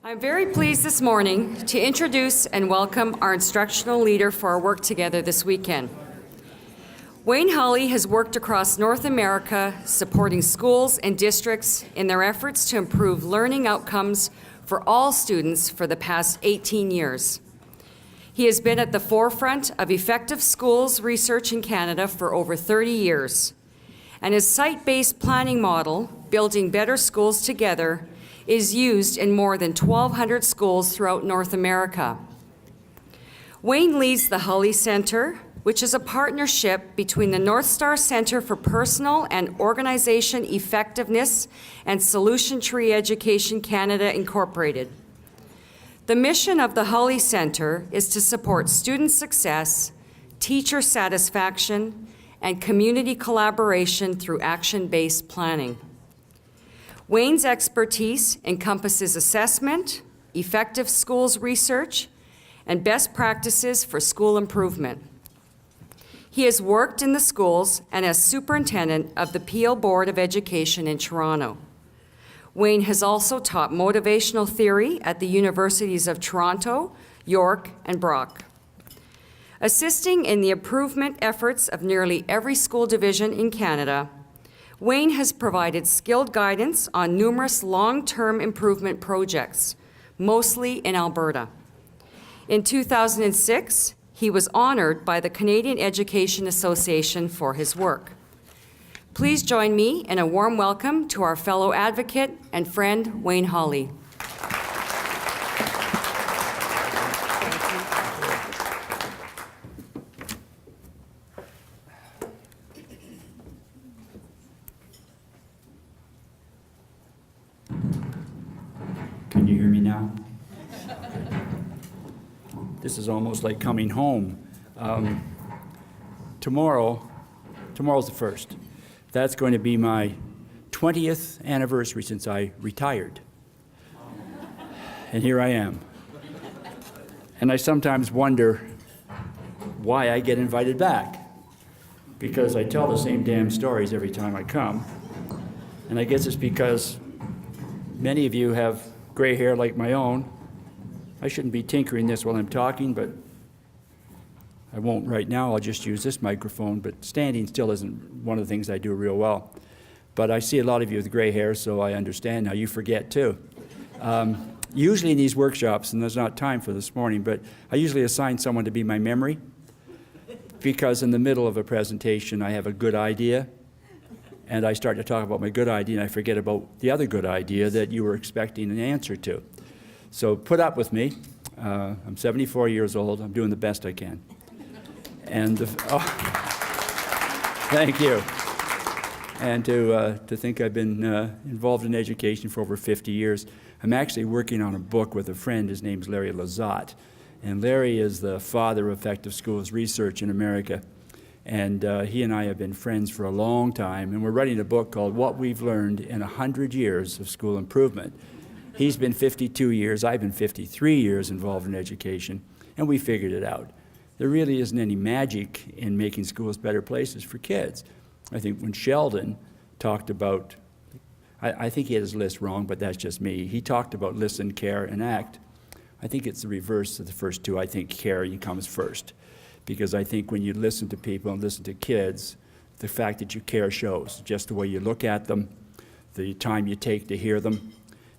I'm very pleased this morning to introduce and welcome our instructional leader for our work together this weekend. Wayne Hulley has worked across North America supporting schools and districts in their efforts to improve learning outcomes for all students for the past 18 years. He has been at the forefront of effective schools research in Canada for over 30 years, and his site-based planning model, Building Better Schools Together, is used in more than 1,200 schools throughout North America. Wayne leads the Hulley Centre, which is a partnership between the North Star Centre for Personal and Organization Effectiveness and Solution Tree Education Canada Incorporated. The mission of the Hulley Centre is to support student success, teacher satisfaction, and community collaboration through action-based planning. Wayne's expertise encompasses assessment, effective schools research, and best practices for school improvement. He has worked in the schools and as superintendent of the Peel Board of Education in Toronto. Wayne has also taught motivational theory at the Universities of Toronto, York, and Brock. Assisting in the improvement efforts of nearly every school division in Canada, Wayne has provided skilled guidance on numerous long-term improvement projects, mostly in Alberta. In 2006, he was honored by the Canadian Education Association for his work. Please join me in a warm welcome to our fellow advocate and friend, Wayne Hulley. Can you hear me now? This is almost like coming home. Tomorrow's the 1st. That's going to be my 20th anniversary since I retired. And here I am. And I sometimes wonder why I get invited back. Because I tell the same damn stories every time I come. And I guess it's because many of you have gray hair like my own. I shouldn't be tinkering this while I'm talking, but I won't right now. I'll just use this microphone, but standing still isn't one of the things I do real well. But I see a lot of you with gray hair, so I understand now. You forget too. Usually in these workshops, and there's not time for this morning, but I usually assign someone to be my memory, because in the middle of a presentation I have a good idea, and I start to talk about my good idea, and I forget about the other good idea that you were expecting an answer to. So put up with me. I'm 74 years old. I'm doing the best I can. And thank you. And to think I've been involved in education for over 50 years. I'm actually working on a book with a friend. His name's Larry Lizotte. And Larry is the father of effective schools research in America. And he and I have been friends for a long time, and we're writing a book called What We've Learned in 100 Years of School Improvement. He's been 52 years, I've been 53 years involved in education, and we figured it out. There really isn't any magic in making schools better places for kids. I think when Sheldon talked about, I think he had his list wrong, but that's just me. He talked about listen, care, and act. I think it's the reverse of the first two. I think care comes first. Because I think when you listen to people and listen to kids, the fact that you care shows, just the way you look at them, the time you take to hear them.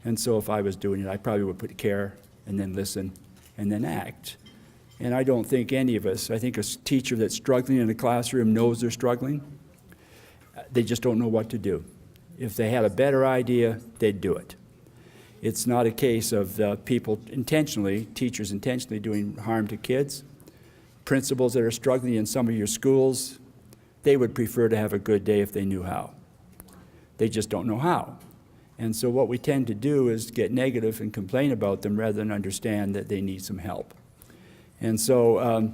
And so if I was doing it, I probably would put care and then listen and then act. And I don't think any of us, I think a teacher that's struggling in a classroom knows they're struggling. They just don't know what to do. If they had a better idea, they'd do it. It's not a case of people intentionally, teachers intentionally doing harm to kids. Principals that are struggling in some of your schools, they would prefer to have a good day if they knew how. They just don't know how. And so what we tend to do is get negative and complain about them rather than understand that they need some help. And so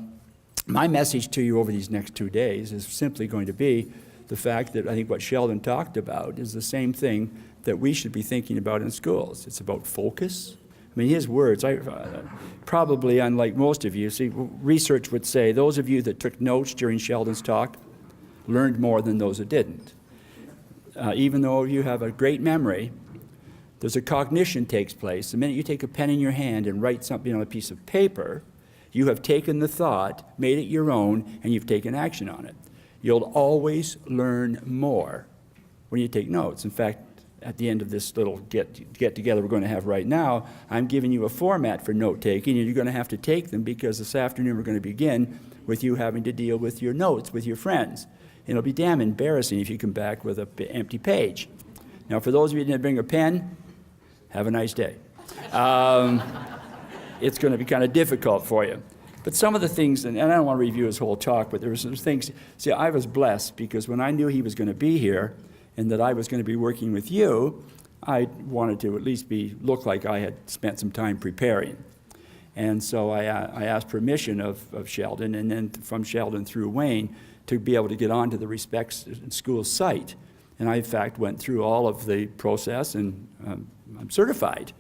my message to you over these next 2 days is simply going to be the fact that I think what Sheldon talked about is the same thing that we should be thinking about in schools. It's about focus. I mean, his words, probably unlike most of you, see, research would say those of you that took notes during Sheldon's talk learned more than those that didn't. Even though you have a great memory, There's a cognition takes place. The minute you take a pen in your hand and write something on a piece of paper, you have taken the thought, made it your own, and you've taken action on it. You'll always learn more when you take notes. In fact, at the end of this little get-together we're going to have right now, I'm giving you a format for note-taking, and you're going to have to take them because this afternoon we're going to begin with you having to deal with your notes with your friends. And it'll be damn embarrassing if you come back with an empty page. Now, for those of you who didn't bring a pen, have a nice day. It's going to be kind of difficult for you. But some of the things, and I don't want to review his whole talk, but there were some things. See, I was blessed because when I knew he was going to be here and that I was going to be working with you, I wanted to at least look like I had spent some time preparing. And so I asked permission of Sheldon, and then from Sheldon through Wayne, to be able to get onto the Respects School site. And I, in fact, went through all of the process, and I'm certified.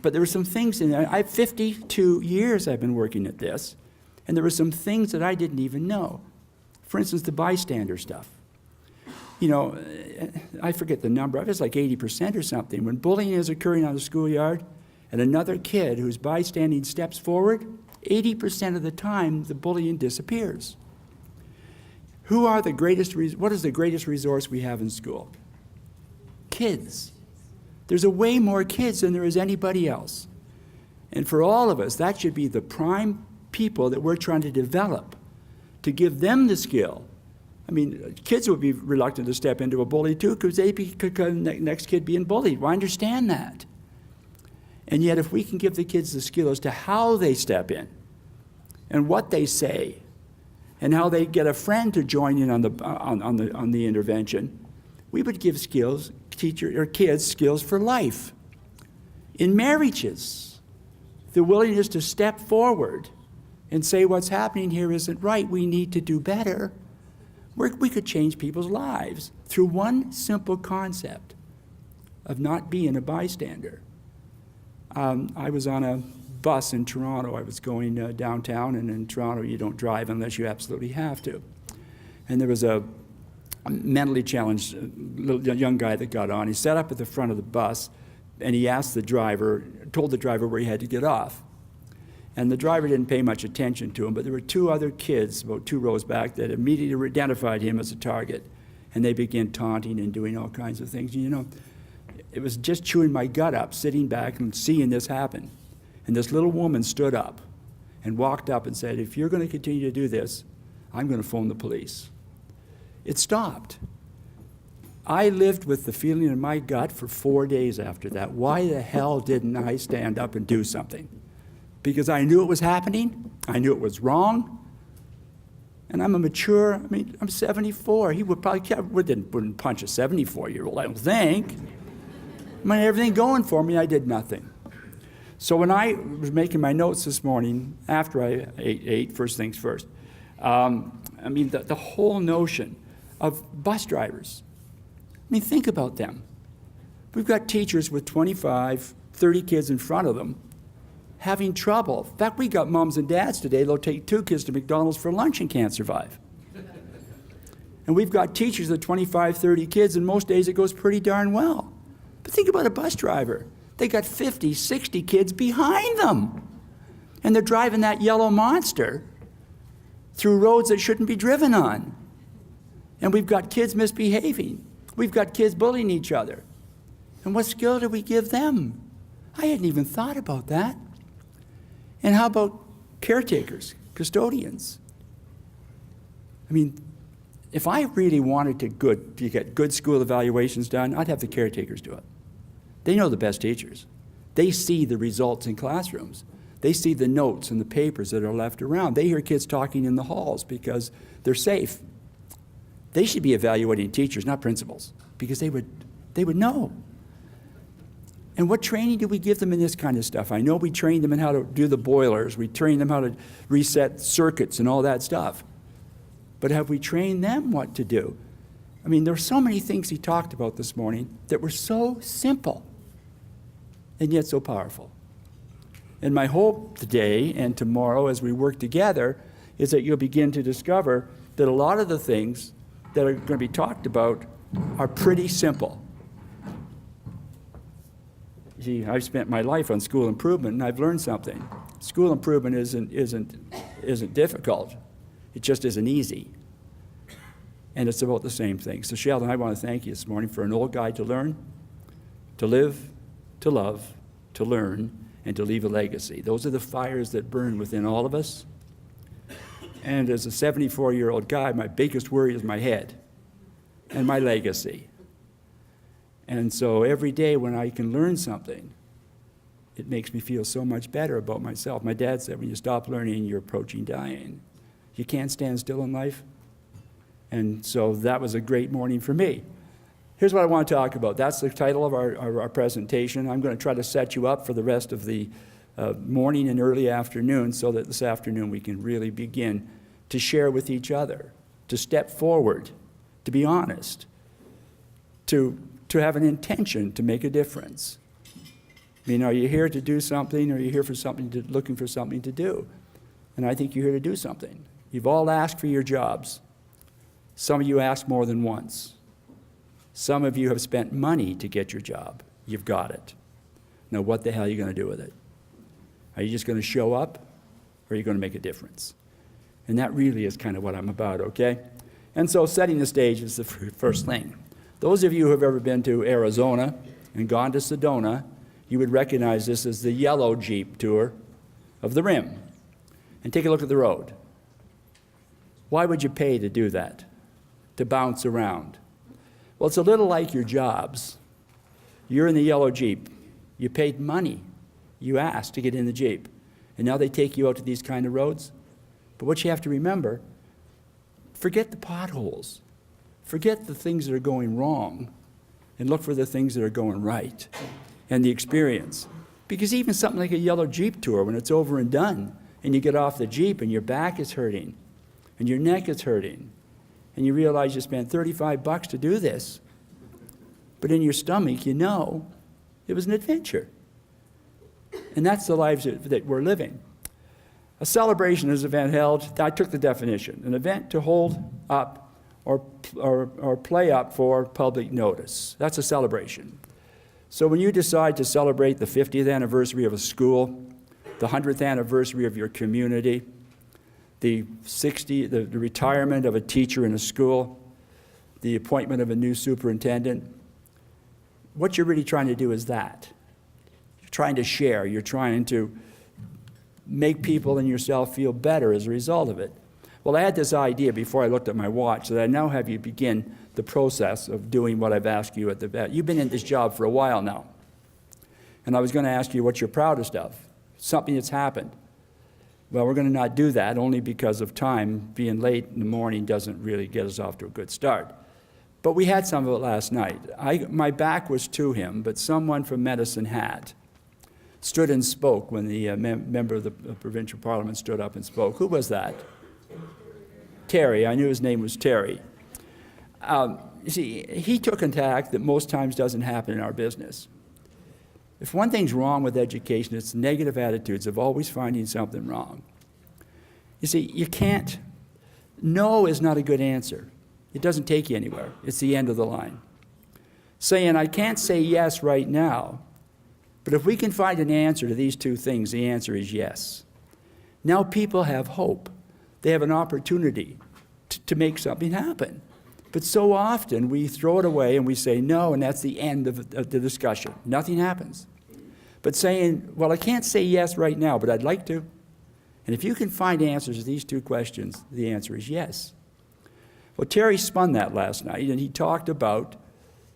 But there were some things in there. I have 52 years I've been working at this, and there were some things that I didn't even know. For instance, the bystander stuff. You know, I forget the number. It was like 80% or something. When bullying is occurring on the schoolyard, and another kid who's bystanding steps forward, 80% of the time the bullying disappears. What is the greatest resource we have in school? Kids. There's a way more kids than there is anybody else. And for all of us, that should be the prime people that we're trying to develop, to give them the skill. I mean, kids would be reluctant to step into a bully too because they could the next kid being bullied. Well, I understand that. And yet if we can give the kids the skill as to how they step in and what they say and how they get a friend to join in on the intervention, we would give kids skills for life. In marriages, the willingness to step forward and say what's happening here isn't right, we need to do better. We could change people's lives through one simple concept of not being a bystander. I was on a bus in Toronto. I was going downtown, and in Toronto you don't drive unless you absolutely have to. And there was a mentally challenged young guy that got on. He sat up at the front of the bus, and he told the driver where he had to get off. And the driver didn't pay much attention to him, but there were two other kids about 2 rows back that immediately identified him as a target. And they began taunting and doing all kinds of things. And, you know, it was just chewing my gut up, sitting back and seeing this happen. And this little woman stood up and walked up and said, if you're going to continue to do this, I'm going to phone the police. It stopped. I lived with the feeling in my gut for 4 days after that. Why the hell didn't I stand up and do something? Because I knew it was happening. I knew it was wrong. And I'm I'm 74. He wouldn't punch a 74-year-old, I don't think. I had everything going for me. I did nothing. So when I was making my notes this morning, after I ate first things first, the whole notion of bus drivers. Think about them. We've got teachers with 25, 30 kids in front of them having trouble. In fact, we got moms and dads today, they'll take 2 kids to McDonald's for lunch and can't survive. And we've got teachers with 25, 30 kids, and most days it goes pretty darn well. But think about a bus driver. They got 50, 60 kids behind them. And they're driving that yellow monster through roads that shouldn't be driven on. And we've got kids misbehaving. We've got kids bullying each other. And what skill do we give them? I hadn't even thought about that. And how about caretakers, custodians? If I really wanted to get good school evaluations done, I'd have the caretakers do it. They know the best teachers. They see the results in classrooms. They see the notes and the papers that are left around. They hear kids talking in the halls because they're safe. They should be evaluating teachers, not principals, because they would know. And what training do we give them in this kind of stuff? I know we train them in how to do the boilers. We train them how to reset circuits and all that stuff. But have we trained them what to do? There were so many things he talked about this morning that were so simple and yet so powerful. And my hope today and tomorrow as we work together is that you'll begin to discover that a lot of the things that are going to be talked about are pretty simple. See, I've spent my life on school improvement, and I've learned something. School improvement isn't difficult. It just isn't easy. And it's about the same thing. So Sheldon, I want to thank you this morning for an old guide to learn, to live, to love, to learn, and to leave a legacy. Those are the fires that burn within all of us. And as a 74-year-old guy, my biggest worry is my head and my legacy. And so every day when I can learn something, it makes me feel so much better about myself. My dad said, when you stop learning, you're approaching dying. You can't stand still in life. And so that was a great morning for me. Here's what I want to talk about. That's the title of our presentation. I'm going to try to set you up for the rest of the morning and early afternoon so that this afternoon we can really begin to share with each other, to step forward, to be honest, to have an intention to make a difference. I mean, are you here to do something, or are you here for something looking for something to do? And I think you're here to do something. You've all asked for your jobs. Some of you asked more than once. Some of you have spent money to get your job. You've got it. Now, what the hell are you going to do with it? Are you just going to show up, or are you going to make a difference? And that really is kind of what I'm about, okay? And so setting the stage is the first thing. Those of you who have ever been to Arizona and gone to Sedona, you would recognize this as the yellow Jeep tour of the Rim. And take a look at the road. Why would you pay to do that? To bounce around? Well, it's a little like your jobs. You're in the yellow Jeep. You paid money. You asked to get in the Jeep. And now they take you out to these kind of roads. But what you have to remember, forget the potholes. Forget the things that are going wrong and look for the things that are going right and the experience. Because even something like a yellow Jeep tour, when it's over and done, and you get off the Jeep and your back is hurting and your neck is hurting, and you realize you spent $35 to do this, but in your stomach you know it was an adventure. And that's the lives that we're living. A celebration is an event held, I took the definition, an event to hold up or play up for public notice. That's a celebration. So when you decide to celebrate the 50th anniversary of a school, the 100th anniversary of your community, the retirement of a teacher in a school, the appointment of a new superintendent, what you're really trying to do is that. You're trying to share. You're trying to make people and yourself feel better as a result of it. Well, I had this idea before I looked at my watch that I now have you begin the process of doing what I've asked you at the vet. You've been in this job for a while now. And I was going to ask you what you're proudest of, something that's happened. Well, we're going to not do that only because of time. Being late in the morning doesn't really get us off to a good start. But we had some of it last night. My back was to him, but someone from Medicine Hat stood and spoke when the member of the provincial parliament stood up and spoke. Who was that? Terry. I knew his name was Terry. You see, he took an attack that most times doesn't happen in our business. If one thing's wrong with education, it's negative attitudes of always finding something wrong. You see, you can't, no is not a good answer. It doesn't take you anywhere. It's the end of the line. Saying, I can't say yes right now, but if we can find an answer to these two things, the answer is yes. Now people have hope. They have an opportunity to make something happen. But so often we throw it away and we say no, and that's the end of the discussion. Nothing happens. But saying, well, I can't say yes right now, but I'd like to. And if you can find answers to these two questions, the answer is yes. Well, Terry spun that last night, and he talked about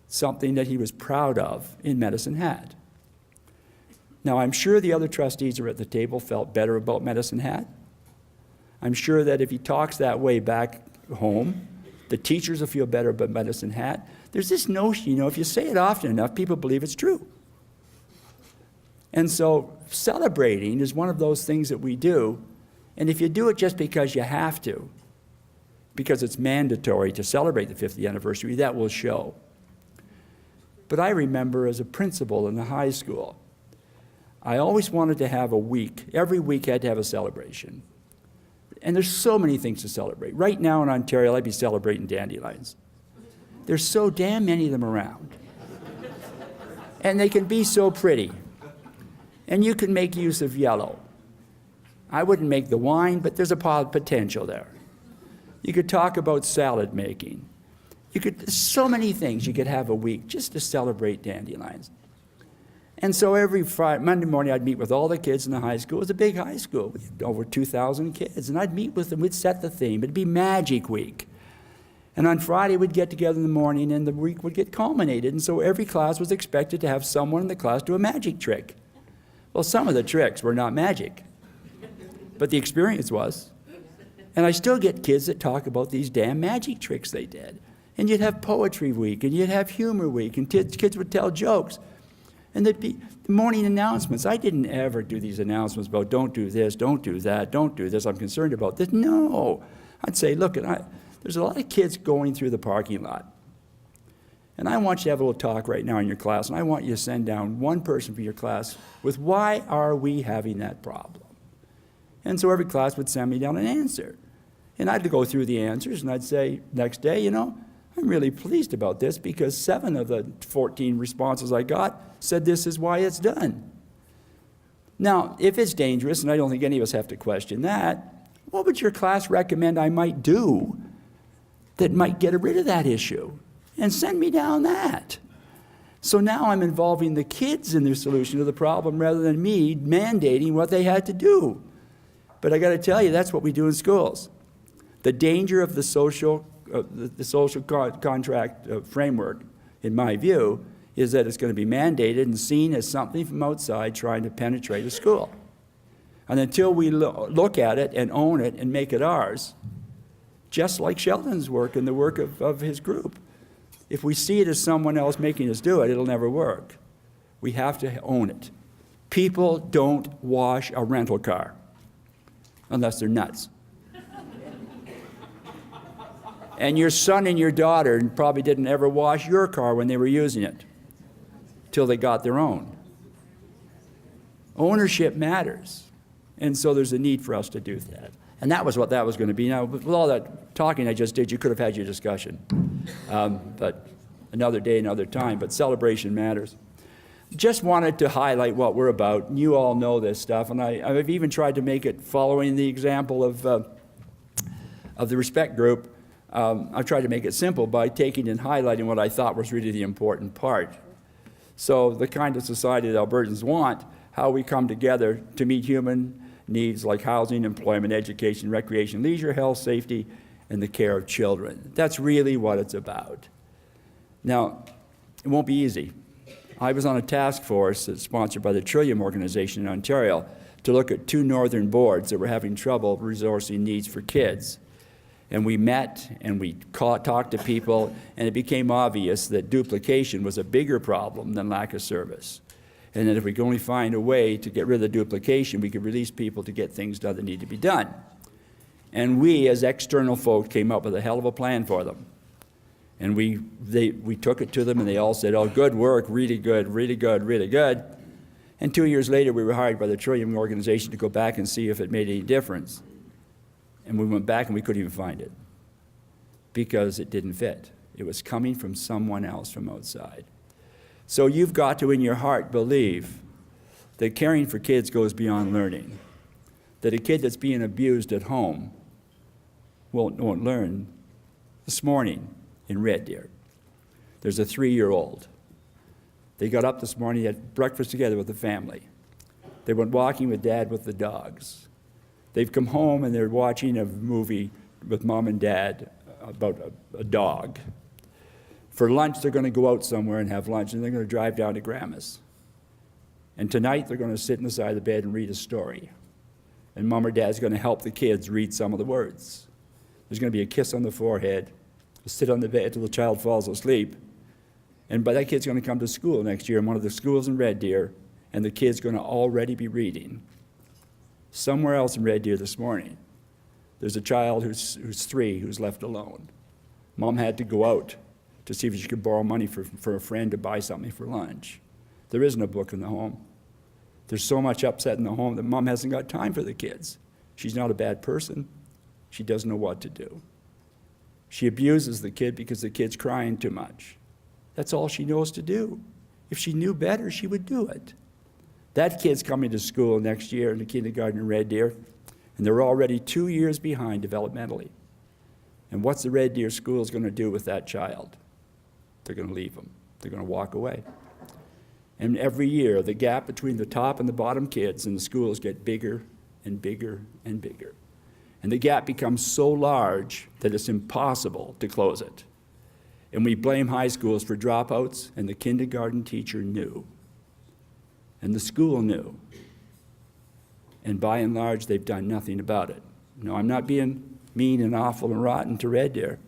something that he was proud of in Medicine Hat. Now, I'm sure the other trustees who are at the table felt better about Medicine Hat. I'm sure that if he talks that way back home, the teachers will feel better about Medicine Hat. There's this notion, if you say it often enough, people believe it's true. And so celebrating is one of those things that we do. And if you do it just because you have to, because it's mandatory to celebrate the 50th anniversary, that will show. But I remember as a principal in the high school, I always wanted to have a week. Every week I had to have a celebration. And there's so many things to celebrate. Right now in Ontario, I'd be celebrating dandelions. There's so damn many of them around. And they can be so pretty. And you can make use of yellow. I wouldn't make the wine, but there's a potential there. You could talk about salad making. There's so many things you could have a week just to celebrate dandelions. And so every Monday morning, I'd meet with all the kids in the high school. It was a big high school, we had over 2,000 kids. And I'd meet with them, we'd set the theme. It'd be Magic Week. And on Friday, we'd get together in the morning, and the week would get culminated. And so every class was expected to have someone in the class do a magic trick. Well, some of the tricks were not magic, but the experience was. And I still get kids that talk about these damn magic tricks they did. And you'd have Poetry Week, and you'd have Humor Week, and kids would tell jokes. And there'd be the morning announcements. I didn't ever do these announcements about don't do this, don't do that, don't do this, I'm concerned about this. No. I'd say, look, there's a lot of kids going through the parking lot. And I want you to have a little talk right now in your class, and I want you to send down one person for your class with why are we having that problem? And so every class would send me down an answer. And I'd go through the answers, and I'd say, next day, I'm really pleased about this because 7 of the 14 responses I got said this is why it's done. Now, if it's dangerous, and I don't think any of us have to question that, what would your class recommend I might do that might get rid of that issue? And send me down that. So now I'm involving the kids in their solution to the problem rather than me mandating what they had to do. But I got to tell you, that's what we do in schools. The danger of the social contract framework, in my view, is that it's going to be mandated and seen as something from outside trying to penetrate a school. And until we look at it and own it and make it ours, just like Sheldon's work and the work of his group, if we see it as someone else making us do it, it'll never work. We have to own it. People don't wash a rental car unless they're nuts. And your son and your daughter probably didn't ever wash your car when they were using it till they got their own. Ownership matters. And so there's a need for us to do that. And that was what that was going to be. Now, with all that talking I just did, you could have had your discussion. But another day, another time. But celebration matters. Just wanted to highlight what we're about. You all know this stuff. And I've even tried to make it following the example of the Respect Group. I've tried to make it simple by taking and highlighting what I thought was really the important part. So the kind of society that Albertans want, how we come together to meet human needs like housing, employment, education, recreation, leisure, health, safety, and the care of children. That's really what it's about. Now, it won't be easy. I was on a task force that's sponsored by the Trillium organization in Ontario to look at 2 northern boards that were having trouble resourcing needs for kids. And we met and we talked to people, and it became obvious that duplication was a bigger problem than lack of service. And that if we could only find a way to get rid of the duplication, we could release people to get things done that need to be done. And we, as external folk, came up with a hell of a plan for them. And we took it to them, and they all said, oh, good work, really good, really good, really good. And 2 years later, we were hired by the Trillium organization to go back and see if it made any difference. And we went back and we couldn't even find it because it didn't fit. It was coming from someone else from outside. So you've got to, in your heart, believe that caring for kids goes beyond learning, that a kid that's being abused at home won't learn. This morning in Red Deer, there's a 3-year-old. They got up this morning, had breakfast together with the family. They went walking with Dad with the dogs. They've come home and they're watching a movie with Mom and Dad about a dog. For lunch, they're going to go out somewhere and have lunch, and they're going to drive down to Grandma's. And tonight, they're going to sit in the side of the bed and read a story. And Mom or Dad's going to help the kids read some of the words. There's going to be a kiss on the forehead, sit on the bed until the child falls asleep. And that kid's going to come to school next year in one of the schools in Red Deer, and the kid's going to already be reading. Somewhere else in Red Deer this morning, there's a child who's 3 who's left alone. Mom had to go out to see if she could borrow money for a friend to buy something for lunch. There isn't a book in the home. There's so much upset in the home that Mom hasn't got time for the kids. She's not a bad person. She doesn't know what to do. She abuses the kid because the kid's crying too much. That's all she knows to do. If she knew better, she would do it. That kid's coming to school next year in the kindergarten in Red Deer, and they're already 2 years behind developmentally. And what's the Red Deer schools going to do with that child? They're going to leave them. They're going to walk away. And every year, the gap between the top and the bottom kids in the schools get bigger and bigger and bigger. And the gap becomes so large that it's impossible to close it. And we blame high schools for dropouts, and the kindergarten teacher knew. And the school knew. And by and large, they've done nothing about it. No, I'm not being mean and awful and rotten to Red Deer.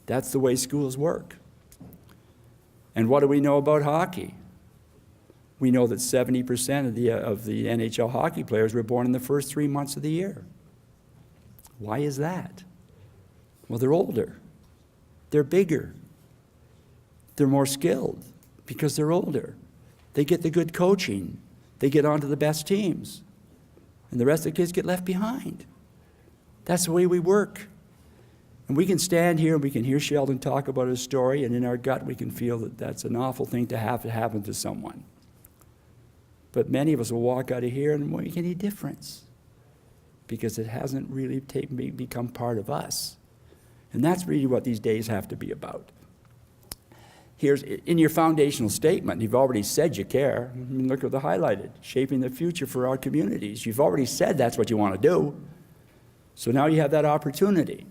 That's the way schools work. And what do we know about hockey? We know that 70% of the NHL hockey players were born in the first 3 months of the year. Why is that? Well, they're older. They're bigger. They're more skilled because they're older. They get the good coaching. They get onto the best teams. And the rest of the kids get left behind. That's the way we work. And we can stand here and we can hear Sheldon talk about his story, and in our gut we can feel that that's an awful thing to have to happen to someone. But many of us will walk out of here and won't make any difference because it hasn't really become part of us. And that's really what these days have to be about. Here's, in your foundational statement, you've already said you care. I mean, look at the highlighted, shaping the future for our communities. You've already said that's what you want to do. So now you have that opportunity.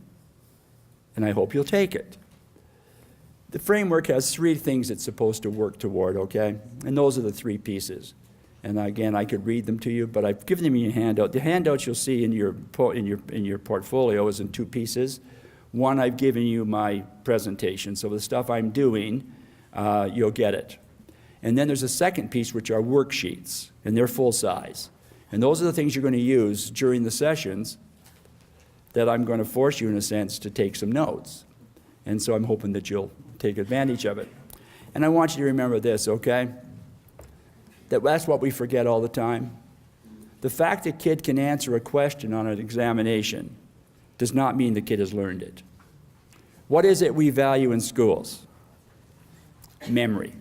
And I hope you'll take it. The framework has 3 things it's supposed to work toward, okay? And those are the 3 pieces. And again, I could read them to you, but I've given them in your handout. The handouts you'll see in your portfolio is in 2 pieces. One, I've given you my presentation, so the stuff I'm doing, you'll get it. And then there's a second piece, which are worksheets, and they're full size. And those are the things you're going to use during the sessions that I'm going to force you, in a sense, to take some notes. And so I'm hoping that you'll take advantage of it. And I want you to remember this, okay? That's what we forget all the time. The fact that a kid can answer a question on an examination does not mean the kid has learned it. What is it we value in schools? Memory.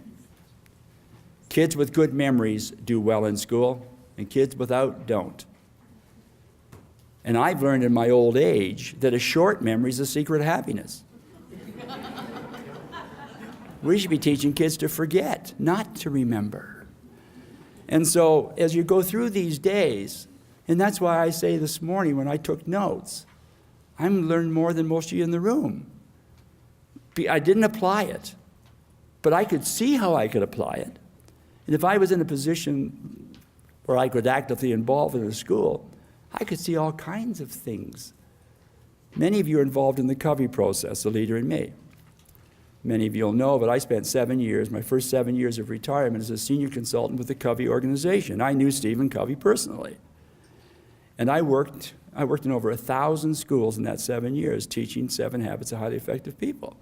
Kids with good memories do well in school, and kids without don't. And I've learned in my old age that a short memory is the secret of happiness. We should be teaching kids to forget, not to remember. And so as you go through these days, and that's why I say this morning when I took notes, I'm learned more than most of you in the room. I didn't apply it, but I could see how I could apply it. And if I was in a position where I could actively involve in a school, I could see all kinds of things. Many of you are involved in the Covey process, the leader in me. Many of you will know, but I spent 7 years, my first 7 years of retirement, as a senior consultant with the Covey organization. I knew Stephen Covey personally. And I worked in over 1,000 schools in that 7 years, teaching 7 habits of highly effective people.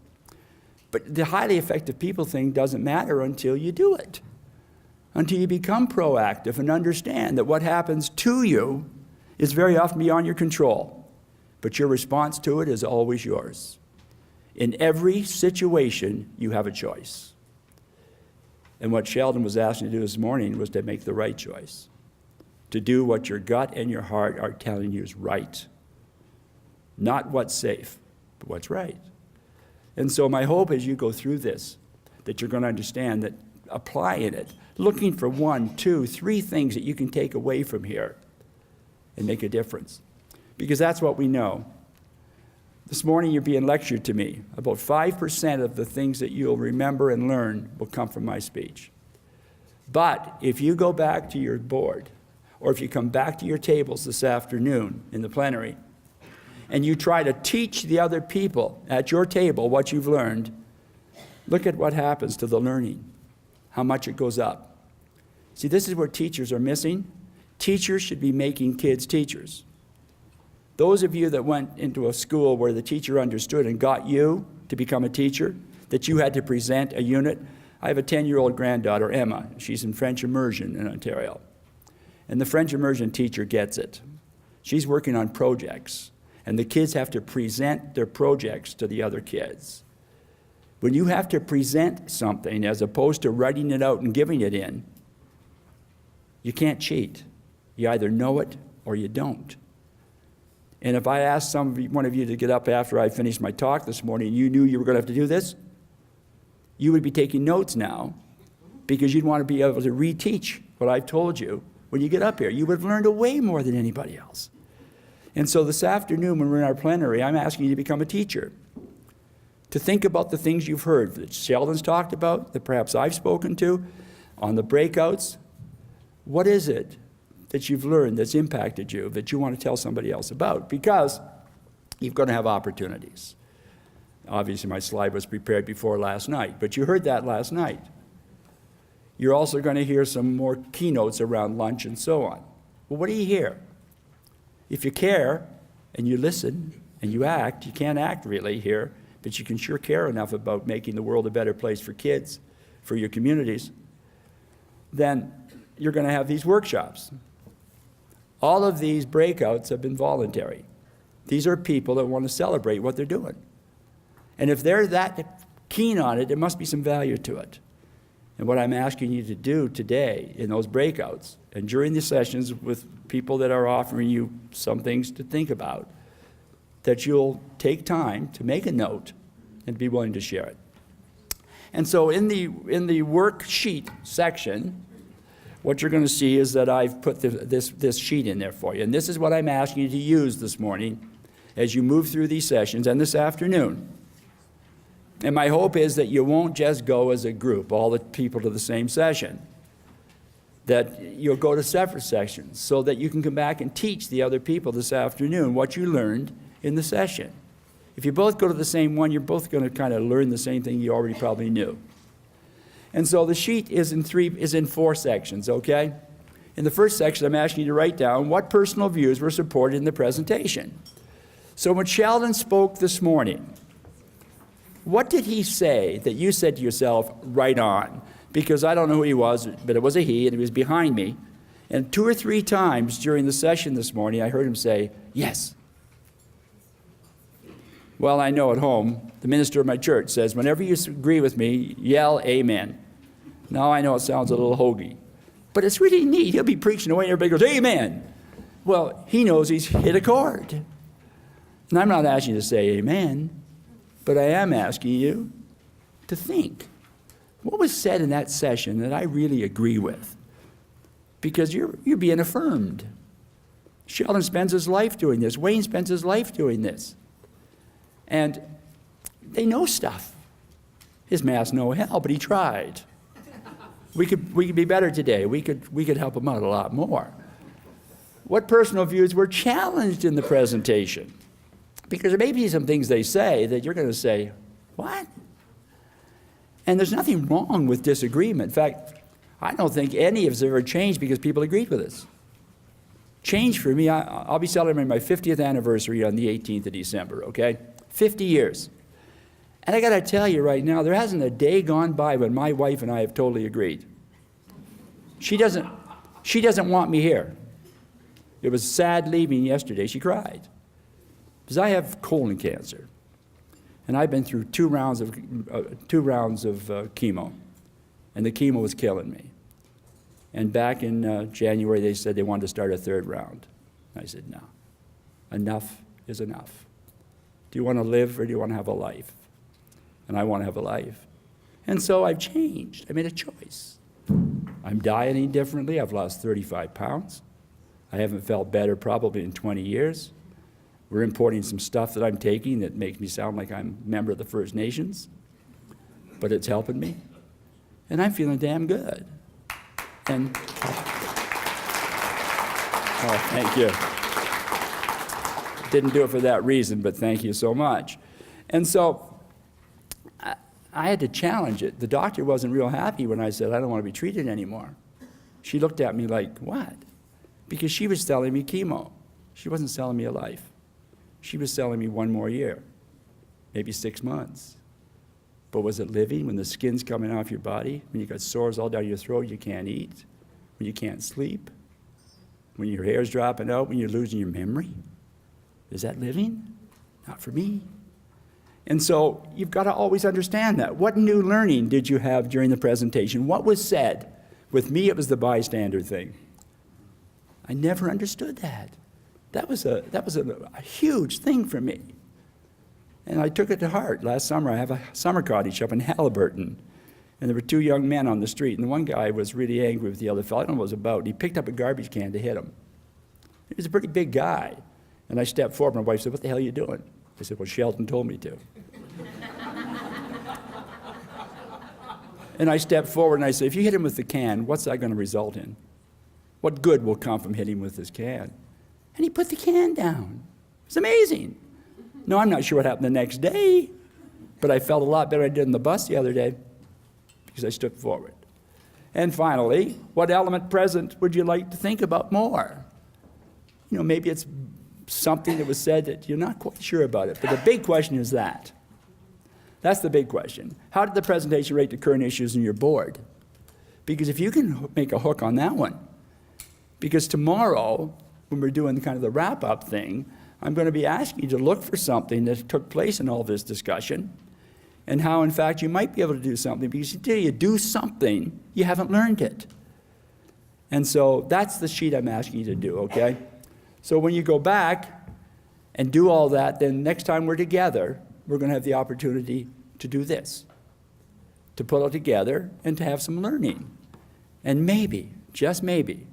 But the highly effective people thing doesn't matter until you do it, until you become proactive and understand that what happens to you is very often beyond your control, but your response to it is always yours. In every situation, you have a choice. And what Sheldon was asking to do this morning was to make the right choice, to do what your gut and your heart are telling you is right. Not what's safe, but what's right. And so my hope as you go through this, that you're going to understand that applying it, looking for 1, 2, 3 things that you can take away from here and make a difference. Because that's what we know. This morning you're being lectured to me. About 5% of the things that you'll remember and learn will come from my speech. But if you go back to your board, or if you come back to your tables this afternoon in the plenary, and you try to teach the other people at your table what you've learned, look at what happens to the learning, how much it goes up. See, this is where teachers are missing. Teachers should be making kids teachers. Those of you that went into a school where the teacher understood and got you to become a teacher, that you had to present a unit. I have a 10-year-old granddaughter, Emma. She's in French immersion in Ontario. And the French immersion teacher gets it. She's working on projects, and the kids have to present their projects to the other kids. When you have to present something as opposed to writing it out and giving it in, you can't cheat. You either know it or you don't. And if I asked one of you to get up after I finished my talk this morning and you knew you were going to have to do this, you would be taking notes now because you'd want to be able to reteach what I've told you when you get up here. You would have learned way more than anybody else. And so this afternoon when we're in our plenary, I'm asking you to become a teacher, to think about the things you've heard that Sheldon's talked about, that perhaps I've spoken to, on the breakouts. What is it that you've learned that's impacted you that you want to tell somebody else about? Because you're going to have opportunities. Obviously, my slide was prepared before last night, but you heard that last night. You're also going to hear some more keynotes around lunch and so on. Well, what do you hear? If you care and you listen and you act, you can't act really here, but you can sure care enough about making the world a better place for kids, for your communities, then you're going to have these workshops. All of these breakouts have been voluntary. These are people that want to celebrate what they're doing. And if they're that keen on it, there must be some value to it. And what I'm asking you to do today in those breakouts and during the sessions with people that are offering you some things to think about, that you'll take time to make a note and be willing to share it. And so in the worksheet section, what you're going to see is that I've put this sheet in there for you. And this is what I'm asking you to use this morning as you move through these sessions and this afternoon. And my hope is that you won't just go as a group, all the people to the same session, that you'll go to separate sections so that you can come back and teach the other people this afternoon what you learned in the session. If you both go to the same one, you're both going to kind of learn the same thing you already probably knew. And so the sheet is in 4 sections, okay? In the first section, I'm asking you to write down what personal views were supported in the presentation. So when Sheldon spoke this morning, what did he say that you said to yourself, right on? Because I don't know who he was, but it was a he, and he was behind me. And 2 or 3 times during the session this morning, I heard him say, yes. Well, I know at home, the minister of my church says, whenever you agree with me, yell amen. Now I know it sounds a little hokey, but it's really neat. He'll be preaching away and everybody goes, amen. Well, he knows he's hit a chord. And I'm not asking you to say amen, but I am asking you to think. What was said in that session that I really agree with? Because you're being affirmed. Sheldon spends his life doing this. Wayne spends his life doing this. And they know stuff. His math no hell, but he tried. We could be better today. We could help him out a lot more. What personal views were challenged in the presentation? Because there may be some things they say that you're going to say, what? And there's nothing wrong with disagreement. In fact, I don't think any of us ever changed because people agreed with us. Change for me, I'll be celebrating my 50th anniversary on the 18th of December, okay? 50 years. And I got to tell you right now, there hasn't a day gone by when my wife and I have totally agreed. She doesn't want me here. It was sad leaving yesterday. She cried. Because I have colon cancer. And I've been through 2 rounds of chemo. And the chemo was killing me. And back in January, they said they wanted to start a 3rd round. And I said, no. Enough is enough. Do you want to live or do you want to have a life? And I want to have a life. And so I've changed. I made a choice. I'm dieting differently. I've lost 35 pounds. I haven't felt better probably in 20 years. We're importing some stuff that I'm taking that makes me sound like I'm a member of the First Nations, but it's helping me. And I'm feeling damn good. And, oh, thank you. Didn't do it for that reason, but thank you so much. And so I had to challenge it. The doctor wasn't real happy when I said, I don't want to be treated anymore. She looked at me like, what? Because she was selling me chemo. She wasn't selling me a life. She was selling me 1 more year, maybe 6 months. But was it living when the skin's coming off your body, when you got sores all down your throat, you can't eat, when you can't sleep, when your hair's dropping out, when you're losing your memory? Is that living? Not for me. And so you've got to always understand that. What new learning did you have during the presentation? What was said? With me, it was the bystander thing. I never understood that. That was a huge thing for me. And I took it to heart. Last summer, I have a summer cottage up in Alberta. And there were two young men on the street, and the one guy was really angry with the other fellow. I don't know what it was about. And he picked up a garbage can to hit him. He was a pretty big guy. And I stepped forward, my wife said, "What the hell are you doing?" I said, "Well, Sheldon told me to." And I stepped forward and I said, "If you hit him with the can, what's that going to result in? What good will come from hitting him with this can?" And he put the can down. It's amazing. No, I'm not sure what happened the next day, but I felt a lot better than I did on the bus the other day because I stood forward. And finally, what element present would you like to think about more? You know, maybe it's something that was said that you're not quite sure about it, but the big question is that. That's the big question. How did the presentation relate to current issues in your board? Because if you can make a hook on that one, because tomorrow, when we're doing kind of the wrap-up thing, I'm going to be asking you to look for something that took place in all this discussion and how, in fact, you might be able to do something, because until you do something, you haven't learned it. And so that's the sheet I'm asking you to do, okay? So when you go back and do all that, then next time we're together, we're going to have the opportunity to do this, to put it together and to have some learning. And maybe, just maybe,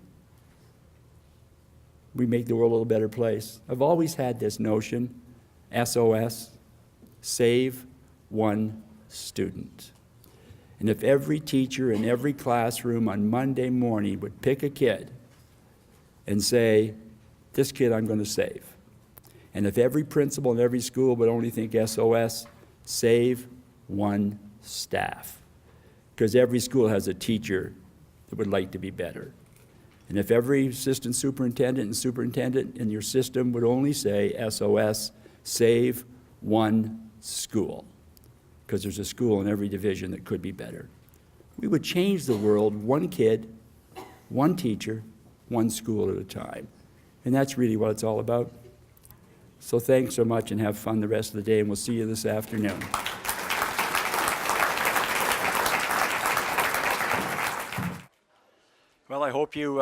we make the world a little better place. I've always had this notion, SOS, save one student. And if every teacher in every classroom on Monday morning would pick a kid and say, "This kid I'm going to save." And if every principal in every school would only think SOS, save one staff. Because every school has a teacher that would like to be better. And if every assistant superintendent and superintendent in your system would only say SOS, save one school. Because there's a school in every division that could be better. We would change the world one kid, one teacher, one school at a time. And that's really what it's all about. So thanks so much and have fun the rest of the day, and we'll see you this afternoon. Well, I hope you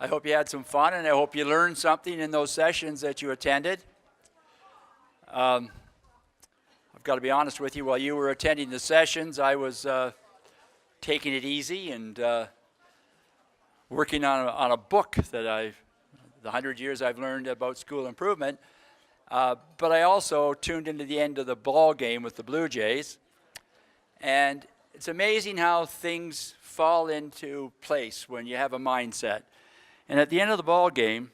had some fun, and I hope you learned something in those sessions that you attended. I've got to be honest with you, while you were attending the sessions, I was taking it easy and working on a book that the 100 years I've learned about school improvement. But I also tuned into the end of the ball game with the Blue Jays. And it's amazing how things fall into place when you have a mindset. And at the end of the ball game,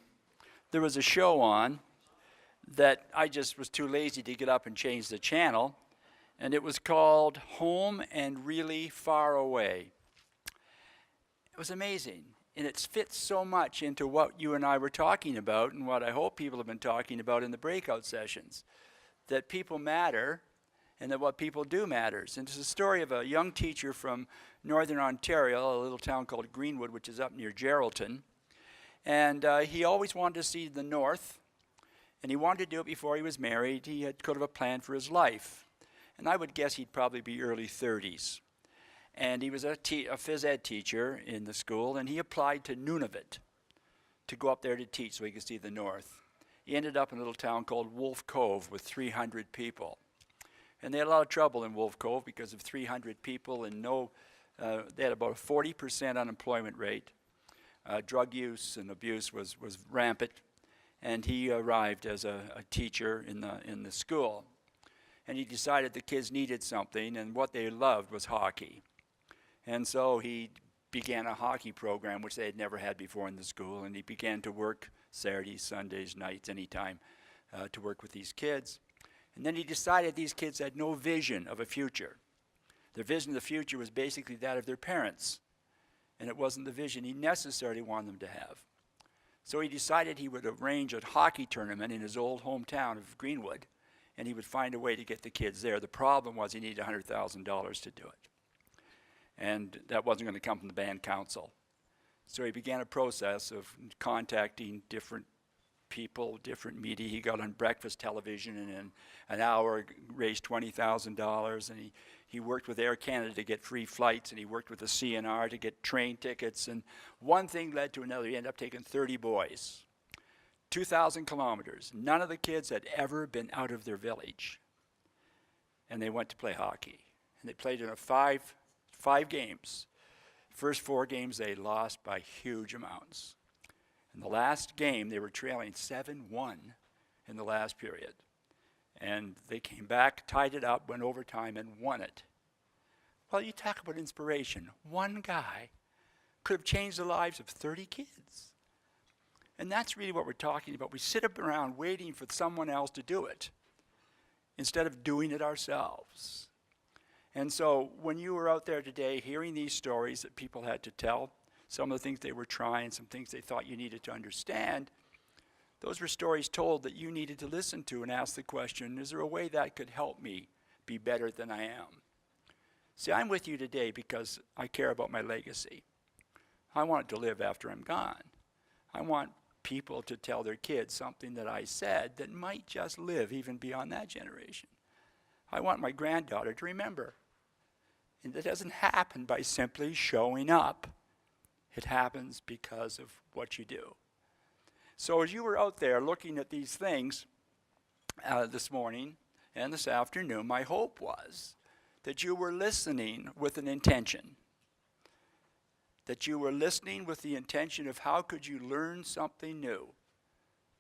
there was a show on that I just was too lazy to get up and change the channel. And it was called Home and Really Far Away. It was amazing. And it fits so much into what you and I were talking about and what I hope people have been talking about in the breakout sessions. That people matter and that what people do matters. And it's a story of a young teacher from northern Ontario, a little town called Greenwood, which is up near Geraldton. And he always wanted to see the north. And he wanted to do it before he was married. He had kind of a plan for his life. And I would guess he'd probably be early 30s. And he was a phys ed teacher in the school, and he applied to Nunavut to go up there to teach so he could see the north. He ended up in a little town called Wolf Cove with 300 people. And they had a lot of trouble in Wolf Cove because of 300 people and they had about a 40% unemployment rate. Drug use and abuse was rampant. And he arrived as a teacher in the school. And he decided the kids needed something, and what they loved was hockey. And so he began a hockey program, which they had never had before in the school, and he began to work Saturdays, Sundays, nights, anytime, to work with these kids. And then he decided these kids had no vision of a future. Their vision of the future was basically that of their parents, and it wasn't the vision he necessarily wanted them to have. So he decided he would arrange a hockey tournament in his old hometown of Greenwood, and he would find a way to get the kids there. The problem was he needed $100,000 to do it. And that wasn't going to come from the band council. So he began a process of contacting different people, different media. He got on breakfast television and in an hour raised $20,000. And he worked with Air Canada to get free flights, and he worked with the CNR to get train tickets. And one thing led to another. He ended up taking 30 boys, 2,000 kilometers. None of the kids had ever been out of their village. And they went to play hockey. And they played in five games. First 4 games they lost by huge amounts. In the last game, they were trailing 7-1 in the last period. And they came back, tied it up, went overtime, and won it. Well, you talk about inspiration. One guy could have changed the lives of 30 kids. And that's really what we're talking about. We sit up around waiting for someone else to do it instead of doing it ourselves. And so when you were out there today hearing these stories that people had to tell, some of the things they were trying, some things they thought you needed to understand, those were stories told that you needed to listen to and ask the question, is there a way that could help me be better than I am? See, I'm with you today because I care about my legacy. I want it to live after I'm gone. I want people to tell their kids something that I said that might just live even beyond that generation. I want my granddaughter to remember. And it doesn't happen by simply showing up. It happens because of what you do. So as you were out there looking at these things this morning and this afternoon, my hope was that you were listening with an intention. That you were listening with the intention of how could you learn something new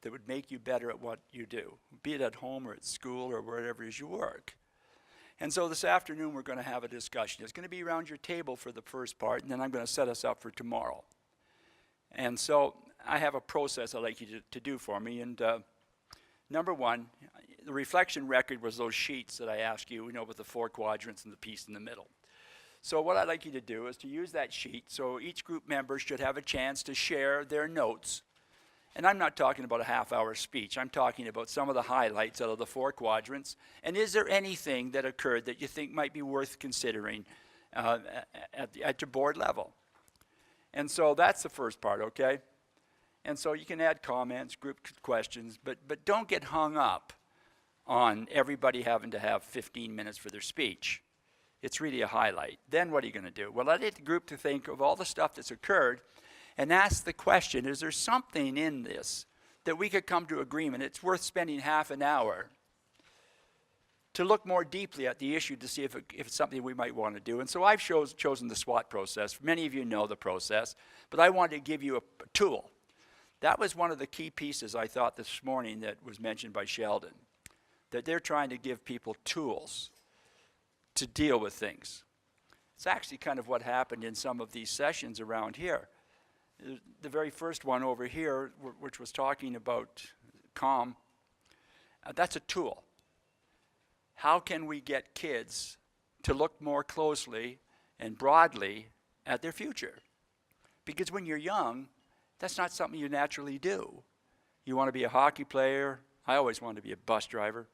that would make you better at what you do, be it at home or at school or wherever it is you work. And so this afternoon we're going to have a discussion. It's going to be around your table for the first part, and then I'm going to set us up for tomorrow. And so I have a process I'd like you to do for me. And number one, the reflection record was those sheets that I asked you, with the 4 quadrants and the piece in the middle. So what I'd like you to do is to use that sheet. So each group member should have a chance to share their notes. And I'm not talking about a half-hour speech. I'm talking about some of the highlights out of the 4 quadrants. And is there anything that occurred that you think might be worth considering at your board level? And so that's the first part, okay? And so you can add comments, group questions, but don't get hung up on everybody having to have 15 minutes for their speech. It's really a highlight. Then what are you going to do? Well, I need the group to think of all the stuff that's occurred and ask the question, is there something in this that we could come to agreement? It's worth spending half an hour to look more deeply at the issue to see if it's something we might want to do. And so I've chosen the SWOT process. Many of you know the process, but I wanted to give you a tool. That was one of the key pieces I thought this morning that was mentioned by Sheldon, that they're trying to give people tools to deal with things. It's actually kind of what happened in some of these sessions around here. The very first one over here, which was talking about calm, that's a tool. How can we get kids to look more closely and broadly at their future? Because when you're young, that's not something you naturally do. You want to be a hockey player. I always wanted to be a bus driver.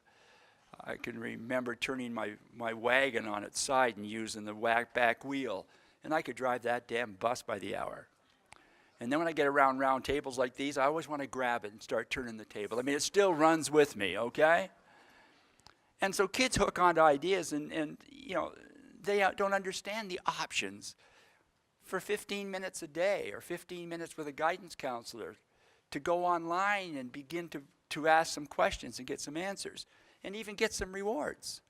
I can remember turning my wagon on its side and using the back wheel, and I could drive that damn bus by the hour. And then when I get around round tables like these, I always want to grab it and start turning the table. I mean, it still runs with me, okay? And so kids hook onto ideas, and they don't understand the options for 15 minutes a day or 15 minutes with a guidance counselor to go online and begin to ask some questions and get some answers and even get some rewards.